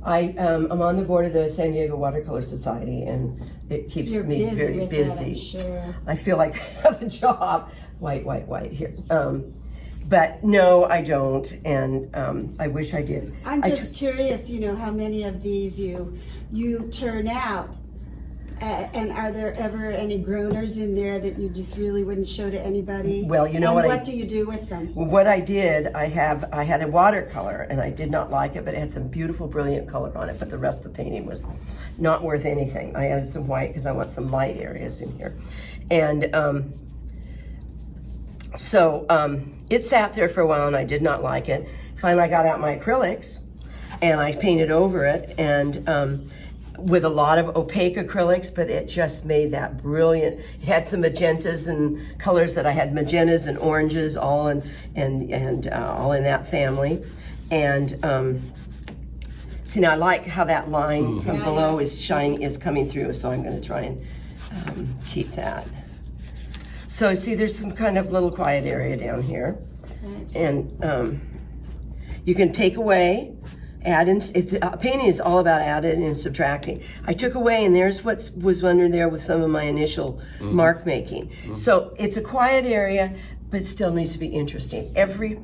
on the board of the San Diego Watercolor Society, and it keeps me very busy. Sure. I feel like I have a job. White here. But no, I don't, and I wish I did. I'm just curious, you know, how many of these you turn out, and are there ever any groaners in there that you just really wouldn't show to anybody? Well, you know and what do you do with them? What I did, I had a watercolor, and I did not like it, but it had some beautiful, brilliant color on it, but the rest of the painting was not worth anything. I added some white because I want some light areas in here. And it sat there for a while and I did not like it. Finally, I got out my acrylics and I painted over it, and with a lot of opaque acrylics, but it just made that brilliant. It had some magentas and colors that I had magentas and oranges all in all in that family. And see, now I like how that line from below is coming through, so I'm going to try and keep that. So see, there's some kind of little quiet area down here. Right. And you can take away, add in, painting is all about adding and subtracting. I took away, and there's what was under there with some of my initial mark making. So it's a quiet area, but it still needs to be interesting. Every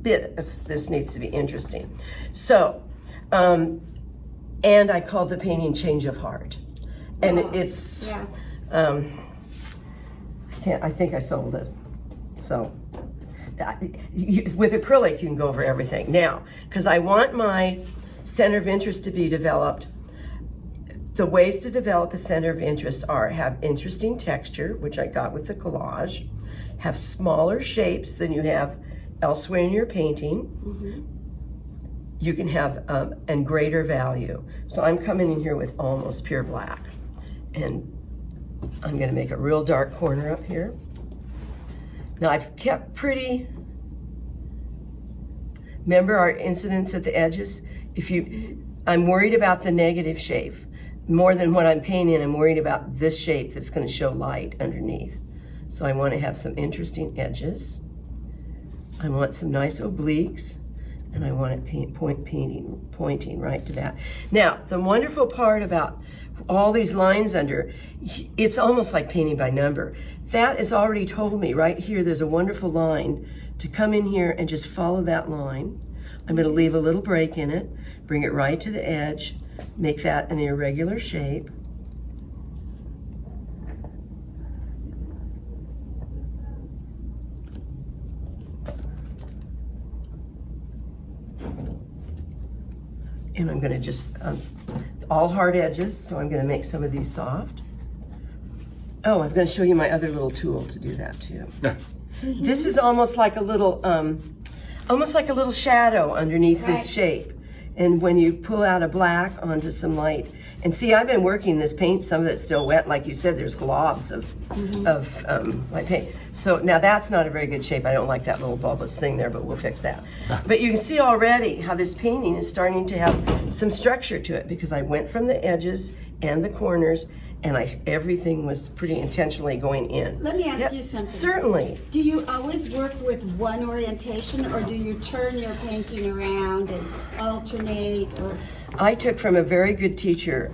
bit of this needs to be interesting. So, and I called the painting Change of Heart. And it's, I think I sold it. So with acrylic, you can go over everything. Now, because I want my center of interest to be developed, the ways to develop a center of interest are have interesting texture, which I got with the collage, have smaller shapes than you have elsewhere in your painting. You can have, and greater value. So I'm coming in here with almost pure black. And I'm gonna make a real dark corner up here. Now I've kept pretty, remember our incidents at the edges? I'm worried about the negative shape. More than what I'm painting, I'm worried about this shape that's gonna show light underneath. So I wanna have some interesting edges. I want some nice obliques, and I want it pointing right to that. Now, the wonderful part about all these lines under, it's almost like painting by number. That has already told me right here, there's a wonderful line to come in here and just follow that line. I'm gonna leave a little break in it, bring it right to the edge, make that an irregular shape. And I'm gonna just, all hard edges, so I'm gonna make some of these soft. Oh, I'm gonna show you my other little tool to do that too. This is almost like a little shadow underneath this shape. And when you pull out a black onto some light, and see, I've been working this paint, some of it's still wet, like you said, there's globs of my paint. So now that's not a very good shape. I don't like that little bulbous thing there, but we'll fix that. But you can see already how this painting is starting to have some structure to it because I went from the edges and the corners and everything was pretty intentionally going in. Let me ask Yep, you something. Certainly. Do you always work with one orientation, or do you turn your painting around and alternate? Or I took from a very good teacher,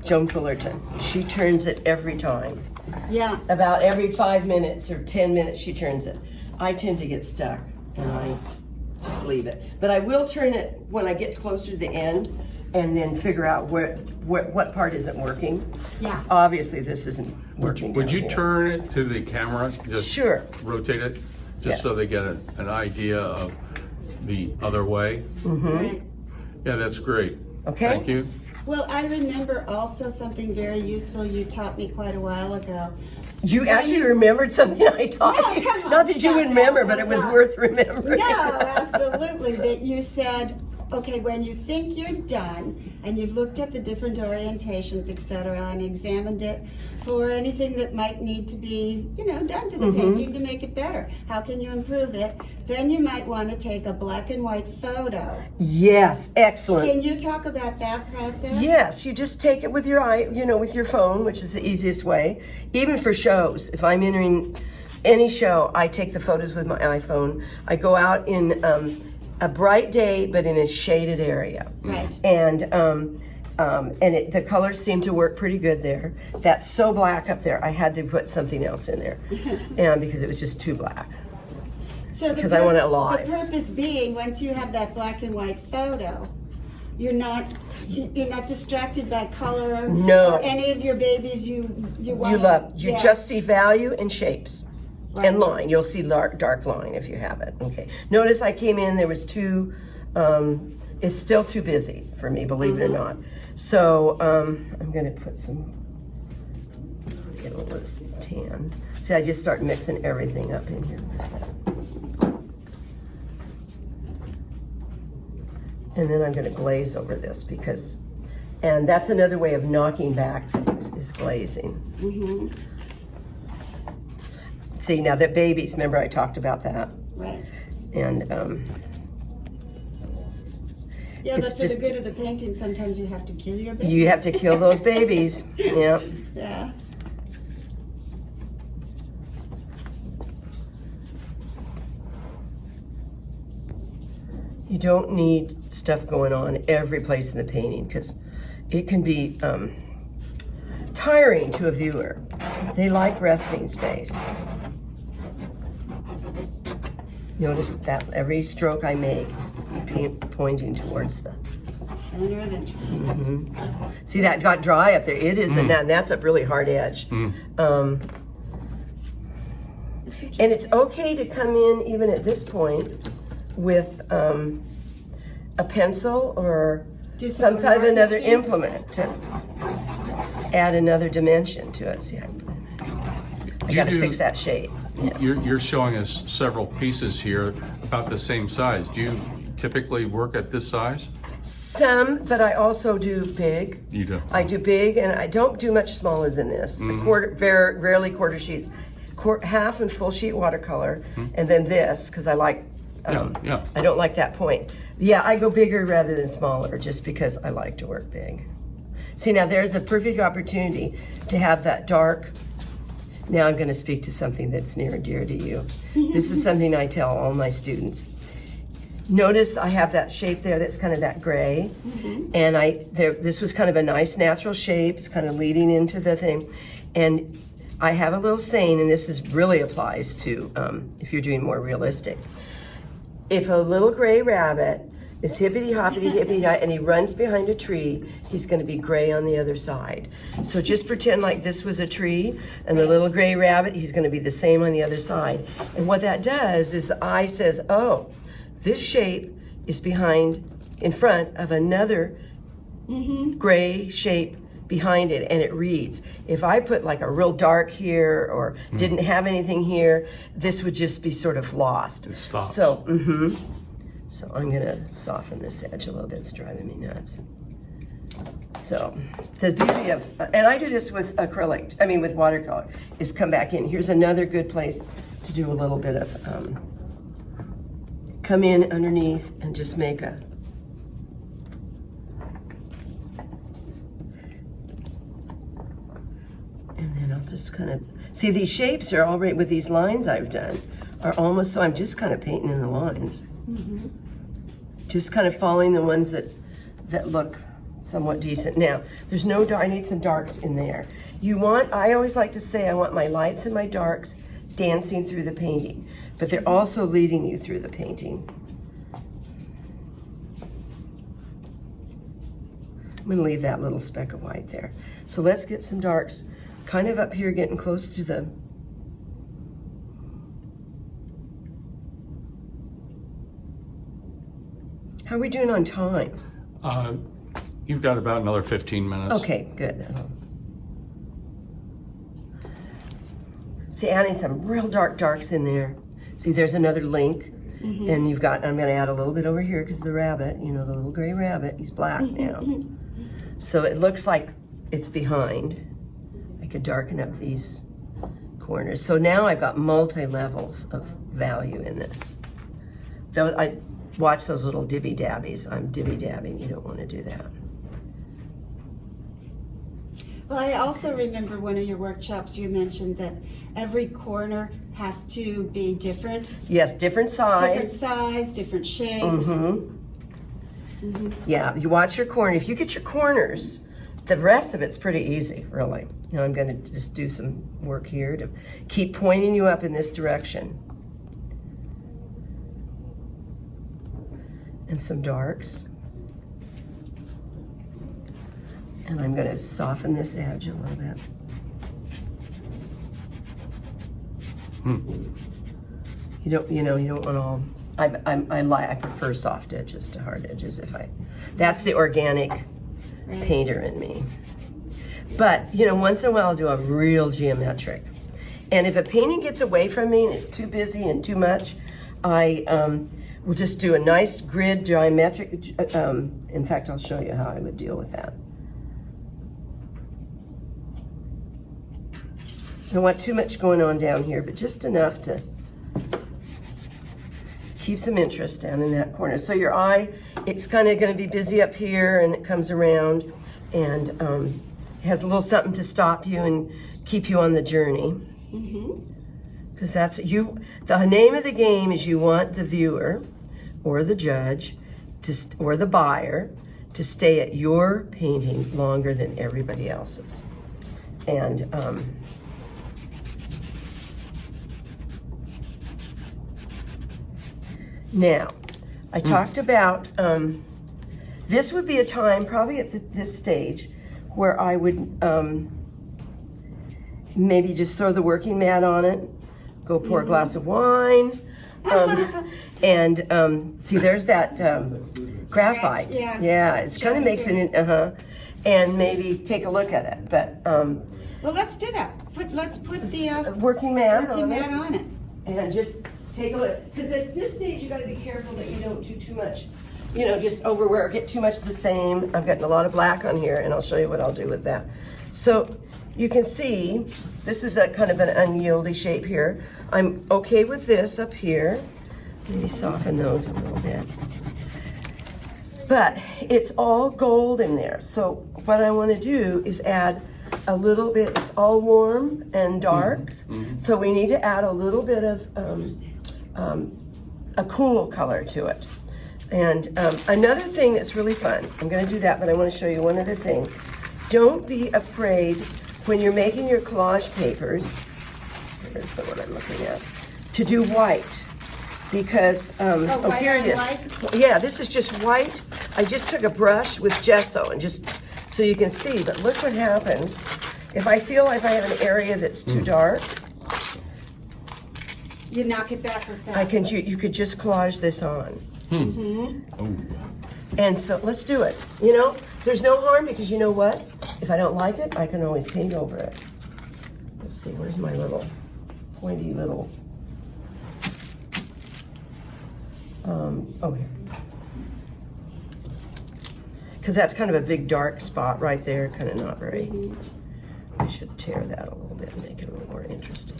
Joan Fullerton. She turns it every time. yeah, About every 5 minutes or 10 minutes she turns it. I tend to get stuck and I just leave it. But I will turn it when I get closer to the end and then figure out what part isn't working. yeah. Obviously this isn't working. Would down you here. turn it to the camera? Just Sure. rotate it, just so Yes. they get an idea of the other way? Right. Yeah, that's great. Okay. Thank you. Well, I remember also something very useful you taught me quite a while ago. You actually remembered something I taught No, you. come on, Not that you stop would that. remember, but it was No. worth remembering. No, absolutely. That you said, okay, when you think you're done and you've looked at the different orientations, etc., and examined it for anything that might need to be, done to the painting to make it better. How can you improve it? Then you might want to take a black and white photo. Yes, excellent. Can you talk about that process? Yes, you just take it with your eye, with your phone, which is the easiest way. Even for shows, if I'm entering any show, I take the photos with my iPhone. I go out in a bright day, but in a shaded area. Right. And the colors seem to work pretty good there. That's so black up there, I had to put something else in there, and because it was just too black. So Because I want it alive. The purpose being, once you have that black and white photo, you're not distracted by color. No. Or any of your babies you want. You love. You yeah. just see value and shapes. Right. And line. You'll see dark line if you have it. Okay. Notice I came in, there was it's still too busy for me, believe it or not. So I'm going to put get a little of this tan. See, I just start mixing everything up in here. And then I'm going to glaze over this and that's another way of knocking back things, is glazing. See, now that babies, remember I talked about that. Right. And Yeah, it's but for just- the good of the painting, sometimes you have to kill your baby. you have to kill those babies. Yeah. Yeah. You don't need stuff going on every place in the painting because it can be tiring to a viewer. They like resting space. Notice that every stroke I make is pointing towards the. Center of interest. See, that got dry up there. It is, and that's a really hard edge. And it's okay to come in even at this point with a pencil or Do some some type of another marking. implement to add another dimension to it. See, I Do got to you fix that shape. Yeah. You're showing us several pieces here about the same size. Do you typically work at this size? Some, but I also do big. You do. I do big, and I don't do much smaller than this. Rarely quarter sheets, half and full sheet watercolor, and then this because I like. Yeah. I don't like that point. Yeah, I go bigger rather than smaller, just because I like to work big. See, now there's a perfect opportunity to have that dark. Now I'm going to speak to something that's near and dear to you. This is something I tell all my students. Notice I have that shape there that's kind of that gray, and this was kind of a nice natural shape. It's kind of leading into the thing, and I have a little saying, and this really applies to if you're doing more realistic. If a little gray rabbit is hippity hoppity and he runs behind a tree, he's going to be gray on the other side. So just pretend like this was a tree and the little gray rabbit, he's going to be the same on the other side. And what that does is the eye says, oh, this shape is in front of another gray shape behind it, and it reads. If I put like a real dark here or didn't have anything here, this would just be sort of lost. It stops. So, so I'm gonna soften this edge a little bit. It's driving me nuts. So the beauty of, and I do this with with watercolor, is come back in. Here's another good place to do a little bit of, come in underneath and just make I'll just kind of, see these shapes are already, with these lines I've done, are almost, so I'm just kind of painting in the lines. Just kind of following the ones that look somewhat decent. Now, there's no dark, I need some darks in there. You want, I always like to say I want my lights and my darks dancing through the painting, but they're also leading you through the painting. I'm gonna leave that little speck of white there. So let's get some darks kind of up here, getting close to the, how are we doing on time? You've got about another 15 minutes. Okay, good. See, adding some real dark darks in there. See, there's another link. And you've got, I'm gonna add a little bit over here because the rabbit, you know, the little gray rabbit, he's black now. So it looks like it's behind. I could darken up these corners. So now I've got multi-levels of value in this. Though I watch those little dibby dabbies. I'm dibby dabbing, you don't wanna do that. Well, I also remember one of your workshops you mentioned that every corner has to be different. Yes, different size. Different size, different shape. Yeah, you watch your corner. If you get your corners, the rest of it's pretty easy, really. Now I'm gonna just do some work here to keep pointing you up in this direction. And some darks. And I'm gonna soften this edge a little bit. You don't want all, I prefer soft edges to hard edges that's the organic painter in me. But, once in a while I'll do a real geometric. And if a painting gets away from me and it's too busy and too much, I will just do a nice grid geometric. In fact, I'll show you how I would deal with that. I don't want too much going on down here, but just enough to keep some interest down in that corner. So your eye, it's kind of going to be busy up here, and it comes around and has a little something to stop you and keep you on the journey. Because that's you. The name of the game is you want the viewer or the judge or the buyer to stay at your painting longer than everybody else's. And now, I talked about, this would be a time, probably at this stage, where I would maybe just throw the working mat on it, go pour a glass of wine, and see, there's that graphite. Scratch, yeah, it's kind of makes it, and maybe take a look at it. But well, let's do that. Let's put the working mat on it. And just take a look, because at this stage you got to be careful that you don't do too much, just overwork, get too much of the same. I've gotten a lot of black on here, and I'll show you what I'll do with that. So you can see this is a kind of an unyieldy shape here. I'm okay with this up here. Maybe soften those a little bit. But it's all gold in there. So what I want to do is add a little bit. It's all warm and darks. So we need to add a little bit of a cool color to it. And another thing that's really fun, I'm going to do that, but I want to show you one other thing. Don't be afraid when you're making your collage papers, here's the one I'm looking at, to do white. Because, here it is. White? Yeah, this is just white. I just took a brush with gesso and just, so you can see, but look what happens. If I feel like I have an area that's too dark, you knock it back with that. you could just collage this on. And so let's do it. There's no harm, because you know what? If I don't like it, I can always paint over it. Let's see, where's my little pointy little, oh, here. Because that's kind of a big dark spot right there, kind of not very, I should tear that a little bit and make it a little more interesting.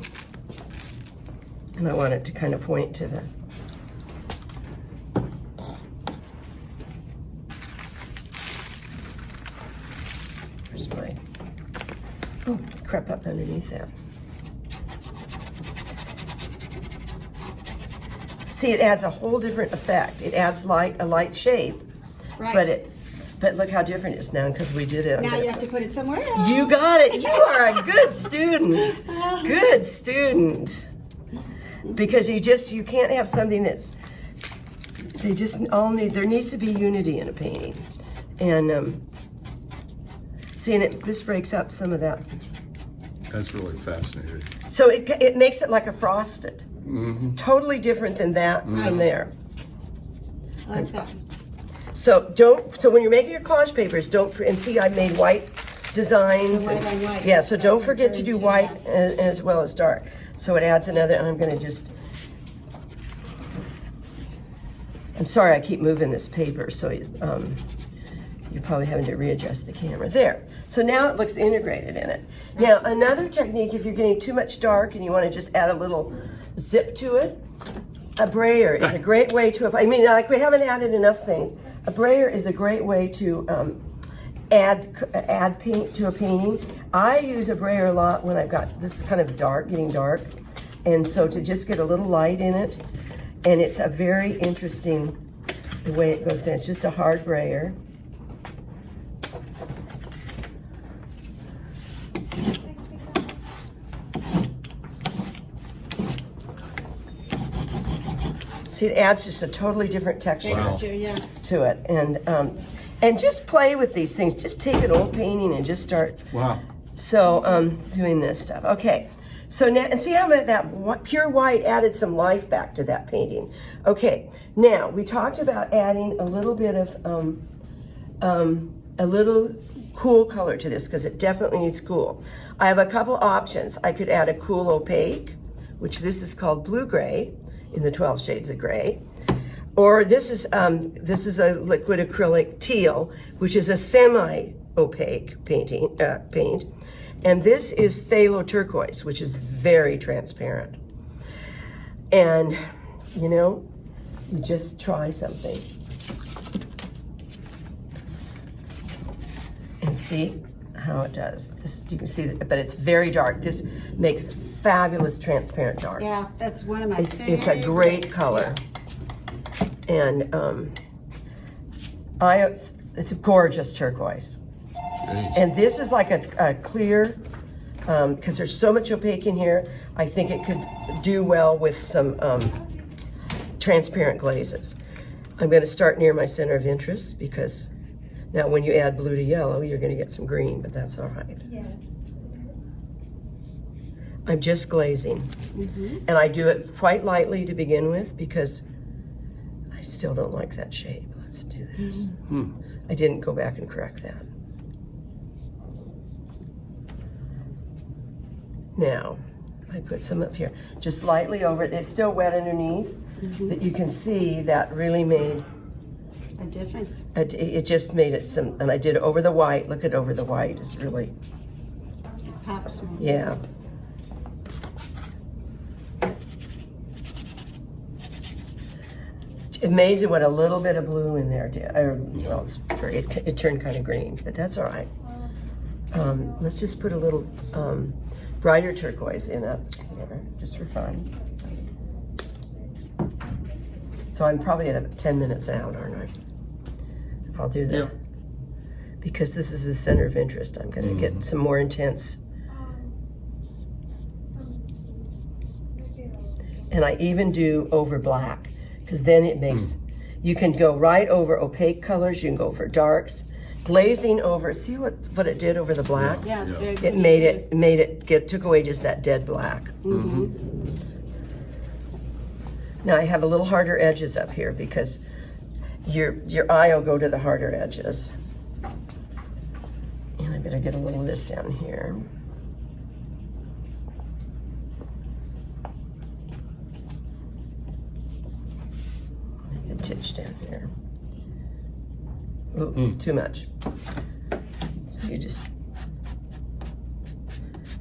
And I want it to kind of point to the, where's my, oh, crept up underneath that. See, it adds a whole different effect. It adds a light shape, Right. but look how different it is now because we did it. Now you have to put it somewhere else. You got it. You are a good student. Good student. Because you can't have something they just all need, there needs to be unity in a painting. And see, and it just breaks up some of that. That's really fascinating. So it makes it like a frosted. Totally different than that from there. I like that. So when you're making your collage papers, and see I made white designs. White on white. Yeah, so don't That's forget to do encouraging, white as well as dark. So it adds another, and I'm gonna I'm sorry I keep moving this paper, so you're probably having to readjust the camera. There. So now it looks integrated in it. Now another technique, if you're getting too much dark and you wanna just add a little zip to it, a brayer is a great way to, I mean, like we haven't added enough things. A brayer is a great way to add paint to a painting. I use a brayer a lot when I've got this kind of dark, getting dark. And so to just get a little light in it, and it's a very interesting the way it goes down. It's just a hard brayer. See, it adds just a totally different texture Yeah. to it. And just play with these things. Just take an old painting and just start. Wow. So doing this stuff. Okay. So now, and see how that pure white added some life back to that painting. Okay. Now we talked about adding a little bit of a little cool color to this because it definitely needs cool. I have a couple options. I could add a cool opaque, which this is called blue gray in the 12 shades of gray. Or this is a liquid acrylic teal, which is a semi-opaque paint. And this is phthalo turquoise, which is very transparent. And, you just try something. And see how it does. This, you can see that, but it's very dark. This makes fabulous transparent darks. Yeah, that's one of my favorites. It's a great color. Yeah. And it's a gorgeous turquoise. And this is like a clear, because there's so much opaque in here, I think it could do well with some transparent glazes. I'm going to start near my center of interest because now when you add blue to yellow, you're going to get some green, but that's all right. Yeah. I'm just glazing. And I do it quite lightly to begin with because I still don't like that shape. Let's do this. I didn't go back and correct that. Now, I put some up here, just lightly over it. It's still wet underneath, but you can see that really made A difference. it just made it some, and I did it over the white. Look at over the white, it's really, It pops more. yeah. Amazing what a little bit of blue in there did. Well, it turned kind of green, but that's all right. Let's just put a little brighter turquoise in up here, just for fun. So I'm probably at 10 minutes out, aren't I? I'll do that. Yeah. Because this is the center of interest. I'm gonna get some more intense. And I even do over black, because then it makes, you can go right over opaque colors, you can go over darks. Glazing over, see what it did over the black? Yeah, it's very It made it took away just that dead black. Now I have a little harder edges up here because your eye will go to the harder edges. And I better get a little of this down here. Maybe a titch down here. Ooh, too much. So you just,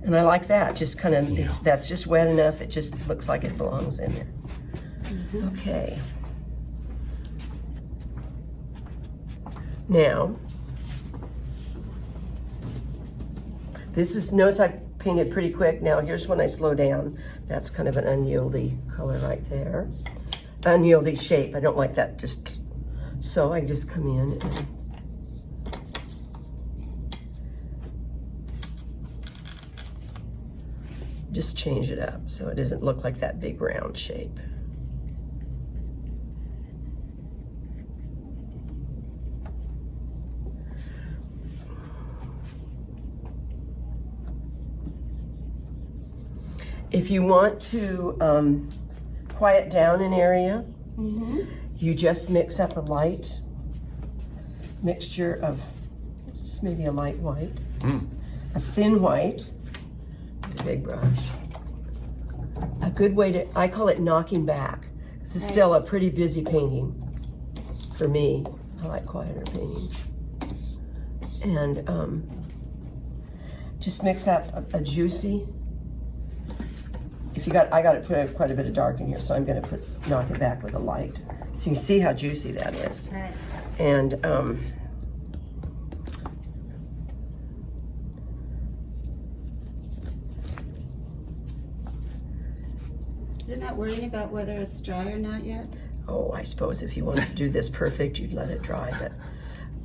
and I like that, just kind of, that's just wet enough, it just looks like it belongs in there. Okay. Now, this is, notice painted pretty quick. Now here's when I slow down. That's kind of an unyieldy color right there. Unyieldy shape. I don't like that. So I just come in and just change it up so it doesn't look like that big round shape. If you want to quiet down an area, you just mix up a light mixture of, it's just maybe a light white, a thin white, a big brush. A good way to, I call it knocking back. This is still a pretty busy painting for me. I like quieter paintings. And just mix up a juicy, I got to put quite a bit of dark in here, so I'm going to knock it back with a light. So you can see how juicy that is. Right. And You're not worrying about whether it's dry or not yet? oh, I suppose if you wanted to do this perfect, you'd let it dry, but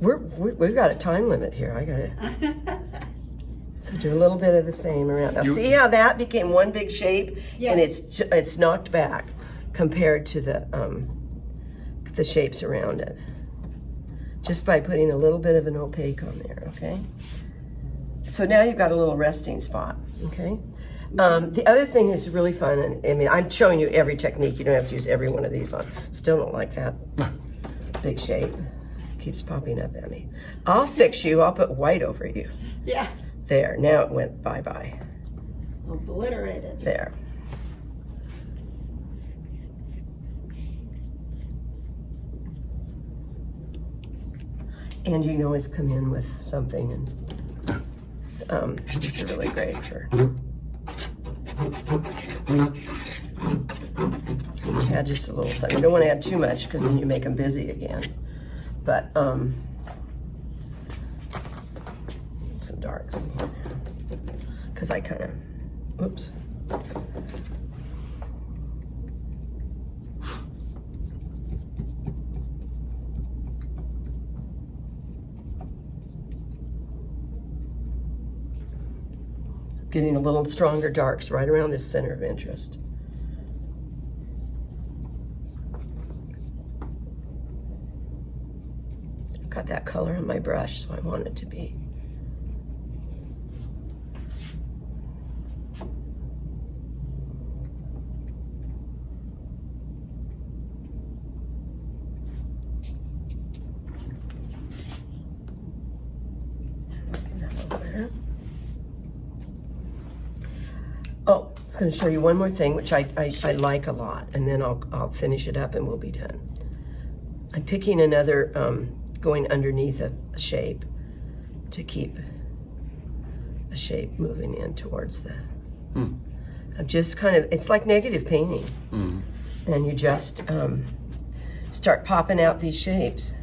we've got a time limit here. I got to. So do a little bit of the same around. Now see how that became one big shape, and it's knocked back compared to the shapes around it, just by putting a little bit of an opaque on there. Okay. So now you've got a little resting spot. Okay. The other thing is really fun, and I mean, I'm showing you every technique. You don't have to use every one of these on. Still don't like that big shape. Keeps popping up at me. I'll fix you. I'll put white over you. Yeah. There. Now it went bye-bye. Obliterated. There. And you can always come in with something, and these are really great for. Add just a little something. You don't want to add too much because then you make them busy again. But some darks in here because I kind of, oops. Getting a little stronger darks right around this center of interest. I've got that color on my brush, so I want it to be. Oh, I was going to show you one more thing, which I like a lot, and then I'll finish it up and we'll be done. I'm picking another, going underneath a shape to keep a shape moving in towards the. I'm just kind of, it's like negative painting. And you just start popping out these shapes.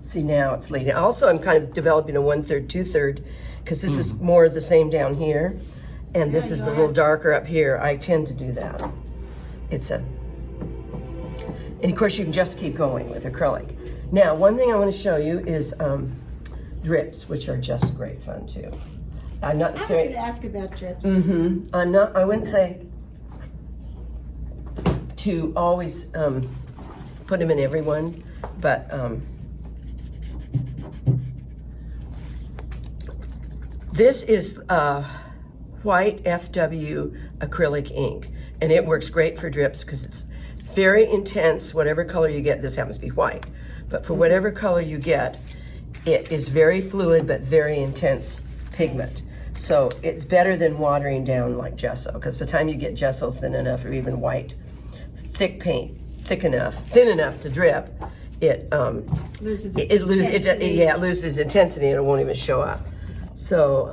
See, now it's leading. Also, I'm kind of developing a 1/3, 2/3, because this is more of the same down here, and this is a little darker up here. I tend to do that. And of course, you can just keep going with acrylic. Now, one thing I want to show you is drips, which are just great fun too. I'm not saying. I was going to ask about drips. I wouldn't say to always put them in every one, but. This is white FW acrylic ink, and it works great for drips because it's very intense. Whatever color you get, this happens to be white, but for whatever color you get, it is very fluid but very intense pigment. So it's better than watering down like gesso, because by the time you get gesso thin enough, or even white, thick paint, thin enough to drip, it loses its intensity. it loses intensity and it won't even show up. So,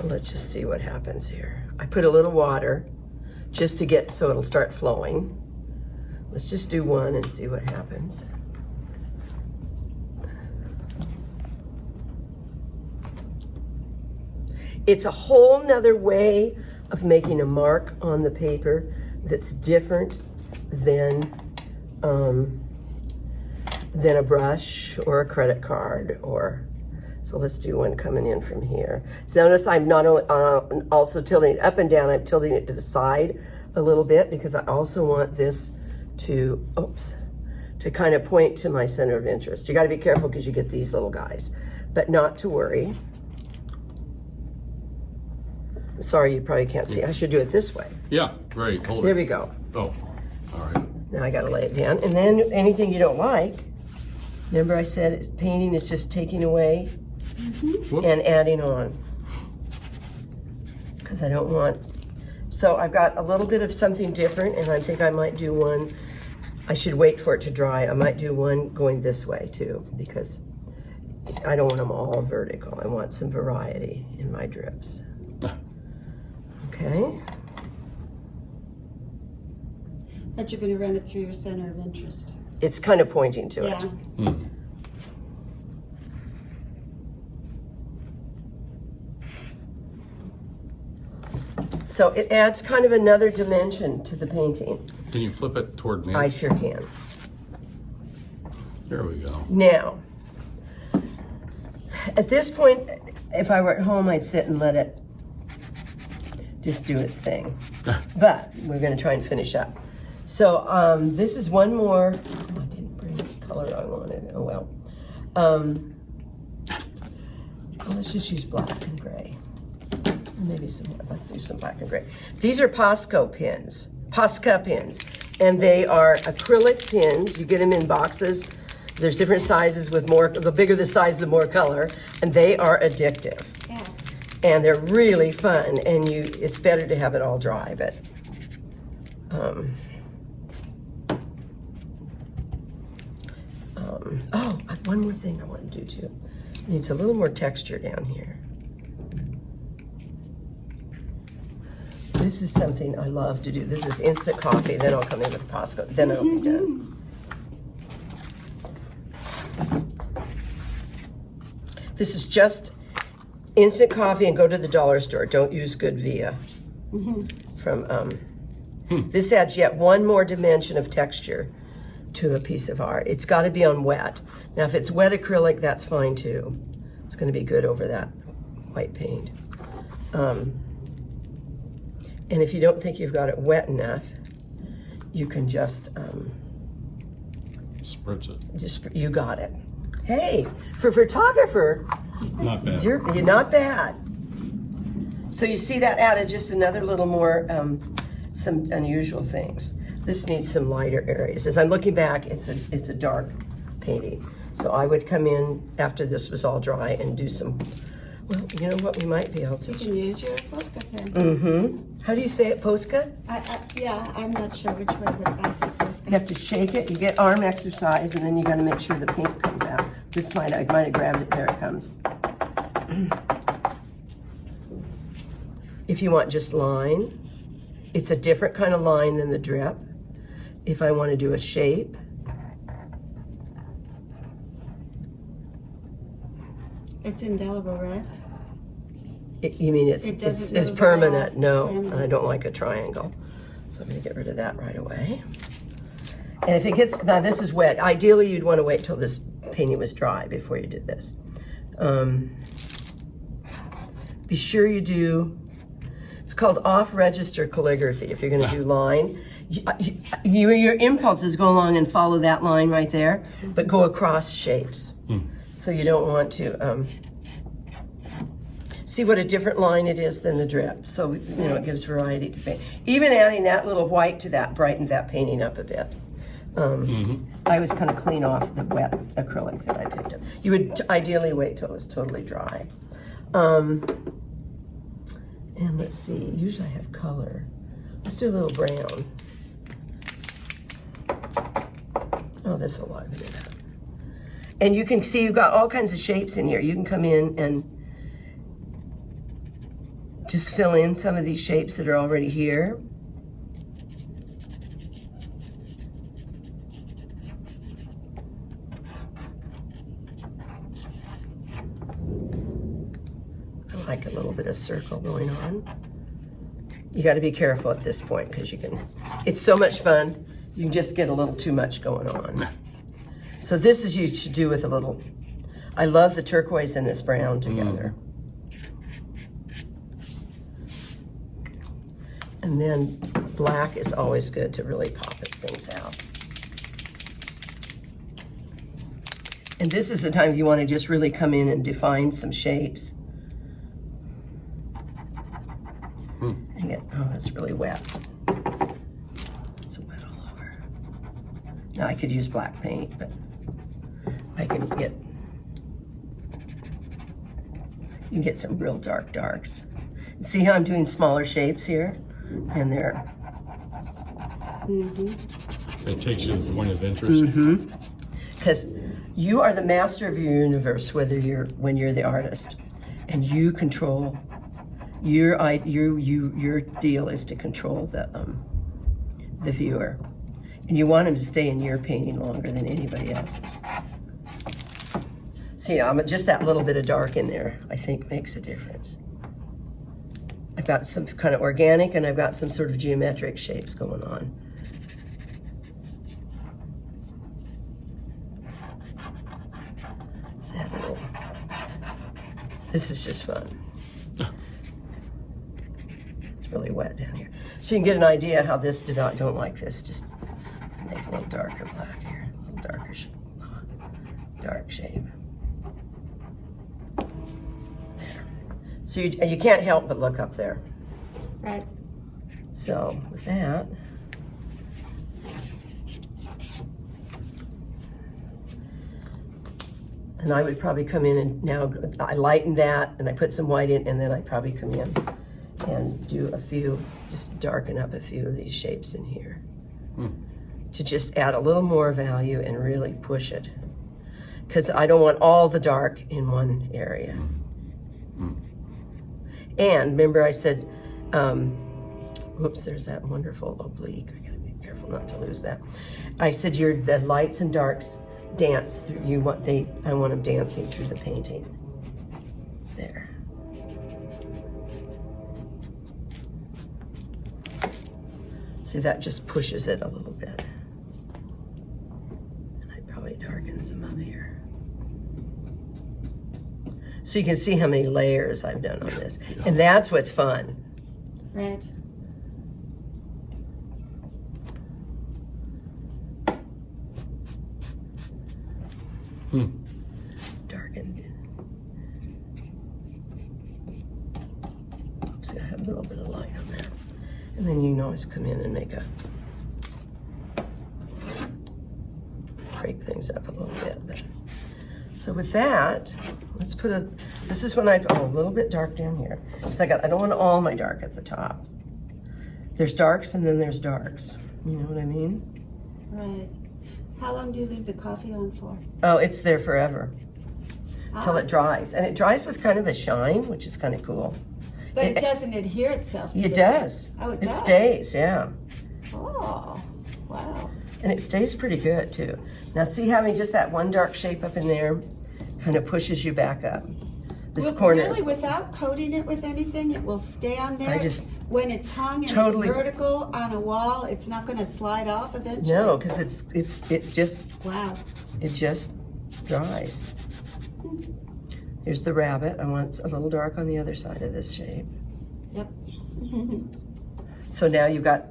Let's just see what happens here. I put a little water just to get, so it'll start flowing. Let's just do one and see what happens. It's a whole nother way of making a mark on the paper that's different than a brush or a credit card or, so let's do one coming in from here. So notice I'm not only also tilting it up and down, I'm tilting it to the side a little bit because I also want this to, to kind of point to my center of interest. You got to be careful because you get these little guys, but not to worry. Sorry, you probably can't see. I should do it this way. Yeah, right. Hold There it. we go. Oh, all right. Now I got to lay it down. And then anything you don't like, remember I said painting is just taking away and adding on. Because I don't want, so I've got a little bit of something different and I think I might do one, I should wait for it to dry. I might do one going this way too because I don't want them all vertical. I want some variety in my drips. Okay. But you're going to run it through your center of interest. It's kind of pointing to Yeah. it. So it adds kind of another dimension to the painting. Can you flip it toward me? I sure can. There we go. Now, at this point, if I were at home, I'd sit and let it just do its thing. But we're going to try and finish up. So this is one more. Oh, I didn't bring the color I wanted. Oh well. Let's just use black and gray. Maybe some. Let's do some black and gray. These are Posca pins, and they are acrylic pins. You get them in boxes. There's different sizes with more. The bigger the size, the more color, and they are addictive. Yeah. And they're really fun, and it's better to have it all dry, but oh, one more thing I want to do too. It needs a little more texture down here. This is something I love to do. This is instant coffee, then I'll come in with Posca, then I'll be done. This is just instant coffee and go to the dollar store. Don't use Good Via. This adds yet one more dimension of texture to a piece of art. It's got to be on wet. Now, if it's wet acrylic, that's fine too. It's going to be good over that white paint. And if you don't think you've got it wet enough, you can just Spritz it. you got it. Hey, for a photographer, Not bad. you're not bad. So you see that added just another little more, some unusual things. This needs some lighter areas. As I'm looking back, it's a dark painting. So I would come in after this was all dry and do some, well, you know what, we might be able to. You can use your Posca pen. How do you say it, Posca? Yeah, I'm not sure which way, but I say Posca. You have to shake it, you get arm exercise, and then you gotta make sure the paint comes out. I might have grabbed it, there it comes. If you want just line, it's a different kind of line than the drip. If I want to do a shape, It's indelible, right? you mean it's It doesn't it's move at permanent? all. No, Permanent. I don't like a triangle. So I'm gonna get rid of that right away. And if it gets, now this is wet. Ideally, you'd want to wait till this painting was dry before you did this. Be sure you do, it's called off-register calligraphy. If you're going to do line, your impulses go along and follow that line right there, but go across shapes. So you don't want to see what a different line it is than the drip. So it gives variety to paint. Even adding that little white to that brightened that painting up a bit. I was kind of clean off the wet acrylic that I picked up. You would ideally wait till it was totally dry. And let's see, usually I have color. Let's do a little brown. Oh, this will liven it up. And you can see you've got all kinds of shapes in here. You can come in and just fill in some of these shapes that are already here. I like a little bit of circle going on. You got to be careful at this point because it's so much fun, you can just get a little too much going on. So this is, you should do with a little, I love the turquoise and this brown together. And then black is always good to really pop things out. And this is the time you want to just really come in and define some shapes. And get, oh, that's really wet. It's wet all over. Now I could use black paint, but I can get, you can get some real dark darks. See how I'm doing smaller shapes here? And they're, It takes you to the point of interest. because you are the master of your universe, when you're the artist, and you control your deal is to control the viewer, and you want him to stay in your painting longer than anybody else's. See, just that little bit of dark in there, I think makes a difference. I've got some kind of organic, and I've got some sort of geometric shapes going on. Just add a little. This is just fun. It's really wet down here. So you can get an idea how this don't like this. Just make a little darker black here, a little darker dark shape. So you can't help but look up there. Right. So with that, and I would probably come in and now I lighten that and I put some white in, and then I probably come in and do a few, just darken up a few of these shapes in here to just add a little more value and really push it. Because I don't want all the dark in one area. And remember I said, whoops, there's that wonderful oblique. I gotta be careful not to lose that. I said the lights and darks dance through I want them dancing through the painting. There. See, that just pushes it a little bit. And I probably darken some up here. So you can see how many layers I've done on this. And that's what's fun. Right. Darkened. See, I have a little bit of light on there. And then you can always come in and break things up a little bit. But, so with that, let's put this is when a little bit dark down here. Because I don't want all my dark at the top. There's darks and then there's darks. You know what I mean? Right. How long do you leave the coffee on for? Oh, it's there forever. Till it dries. And it dries with kind of a shine, which is kind of cool. But it doesn't adhere itself. It does. Oh, it does? It stays, yeah. Oh, wow. And it stays pretty good too. Now see, having just that one dark shape up in there kind of pushes you back up. This corner. Really, without coating it with anything, it will stay on there. When it's hung and totally, it's vertical on a wall, it's not going to slide off eventually. No, because it just dries. Here's the rabbit. I want a little dark on the other side of this shape. Yep. So now you've got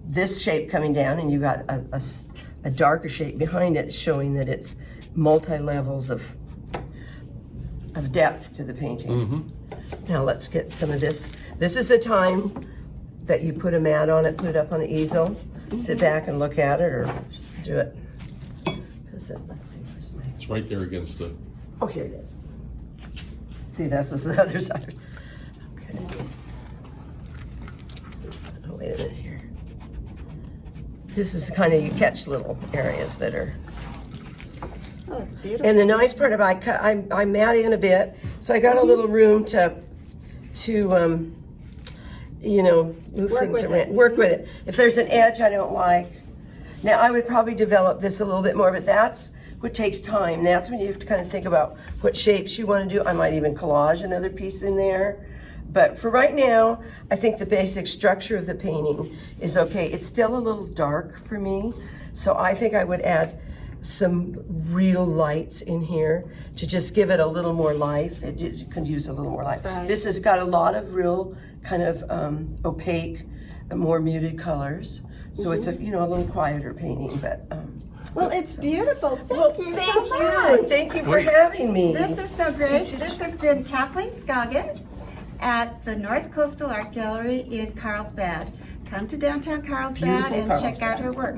this shape coming down, and you've got a darker shape behind it, showing that it's multi-levels of depth to the painting. Now let's get some of this. This is the time that you put a mat on it, put it up on an easel, sit back and look at it, or just do it. Let's see, where's my... It's right there against the... Oh, here it is. See, that's the other side. Okay. Oh, wait a minute here. This is kind of, you catch little areas that are... Oh, that's beautiful. And the nice part about I'm matting in a bit, so I got a little room to you know, move things around, work with it. If there's an edge I don't like, now I would probably develop this a little bit more, but that's what takes time. That's when you have to kind of think about what shapes you want to do. I might even collage another piece in there. But for right now, I think the basic structure of the painting is okay. It's still a little dark for me, so I think I would add some real lights in here to just give it a little more life. It just could use a little more life. Right. This has got a lot of real kind of opaque, more muted colors. So it's a, you know, a little quieter painting, but. Well, it's beautiful. Well, Thank you thank so you. much. Thank you for having me. This is so great. This is- This has been Kathleen Scoggins at the North Coastal Art Gallery in Carlsbad. Come to downtown Carlsbad Beautiful and check out her work.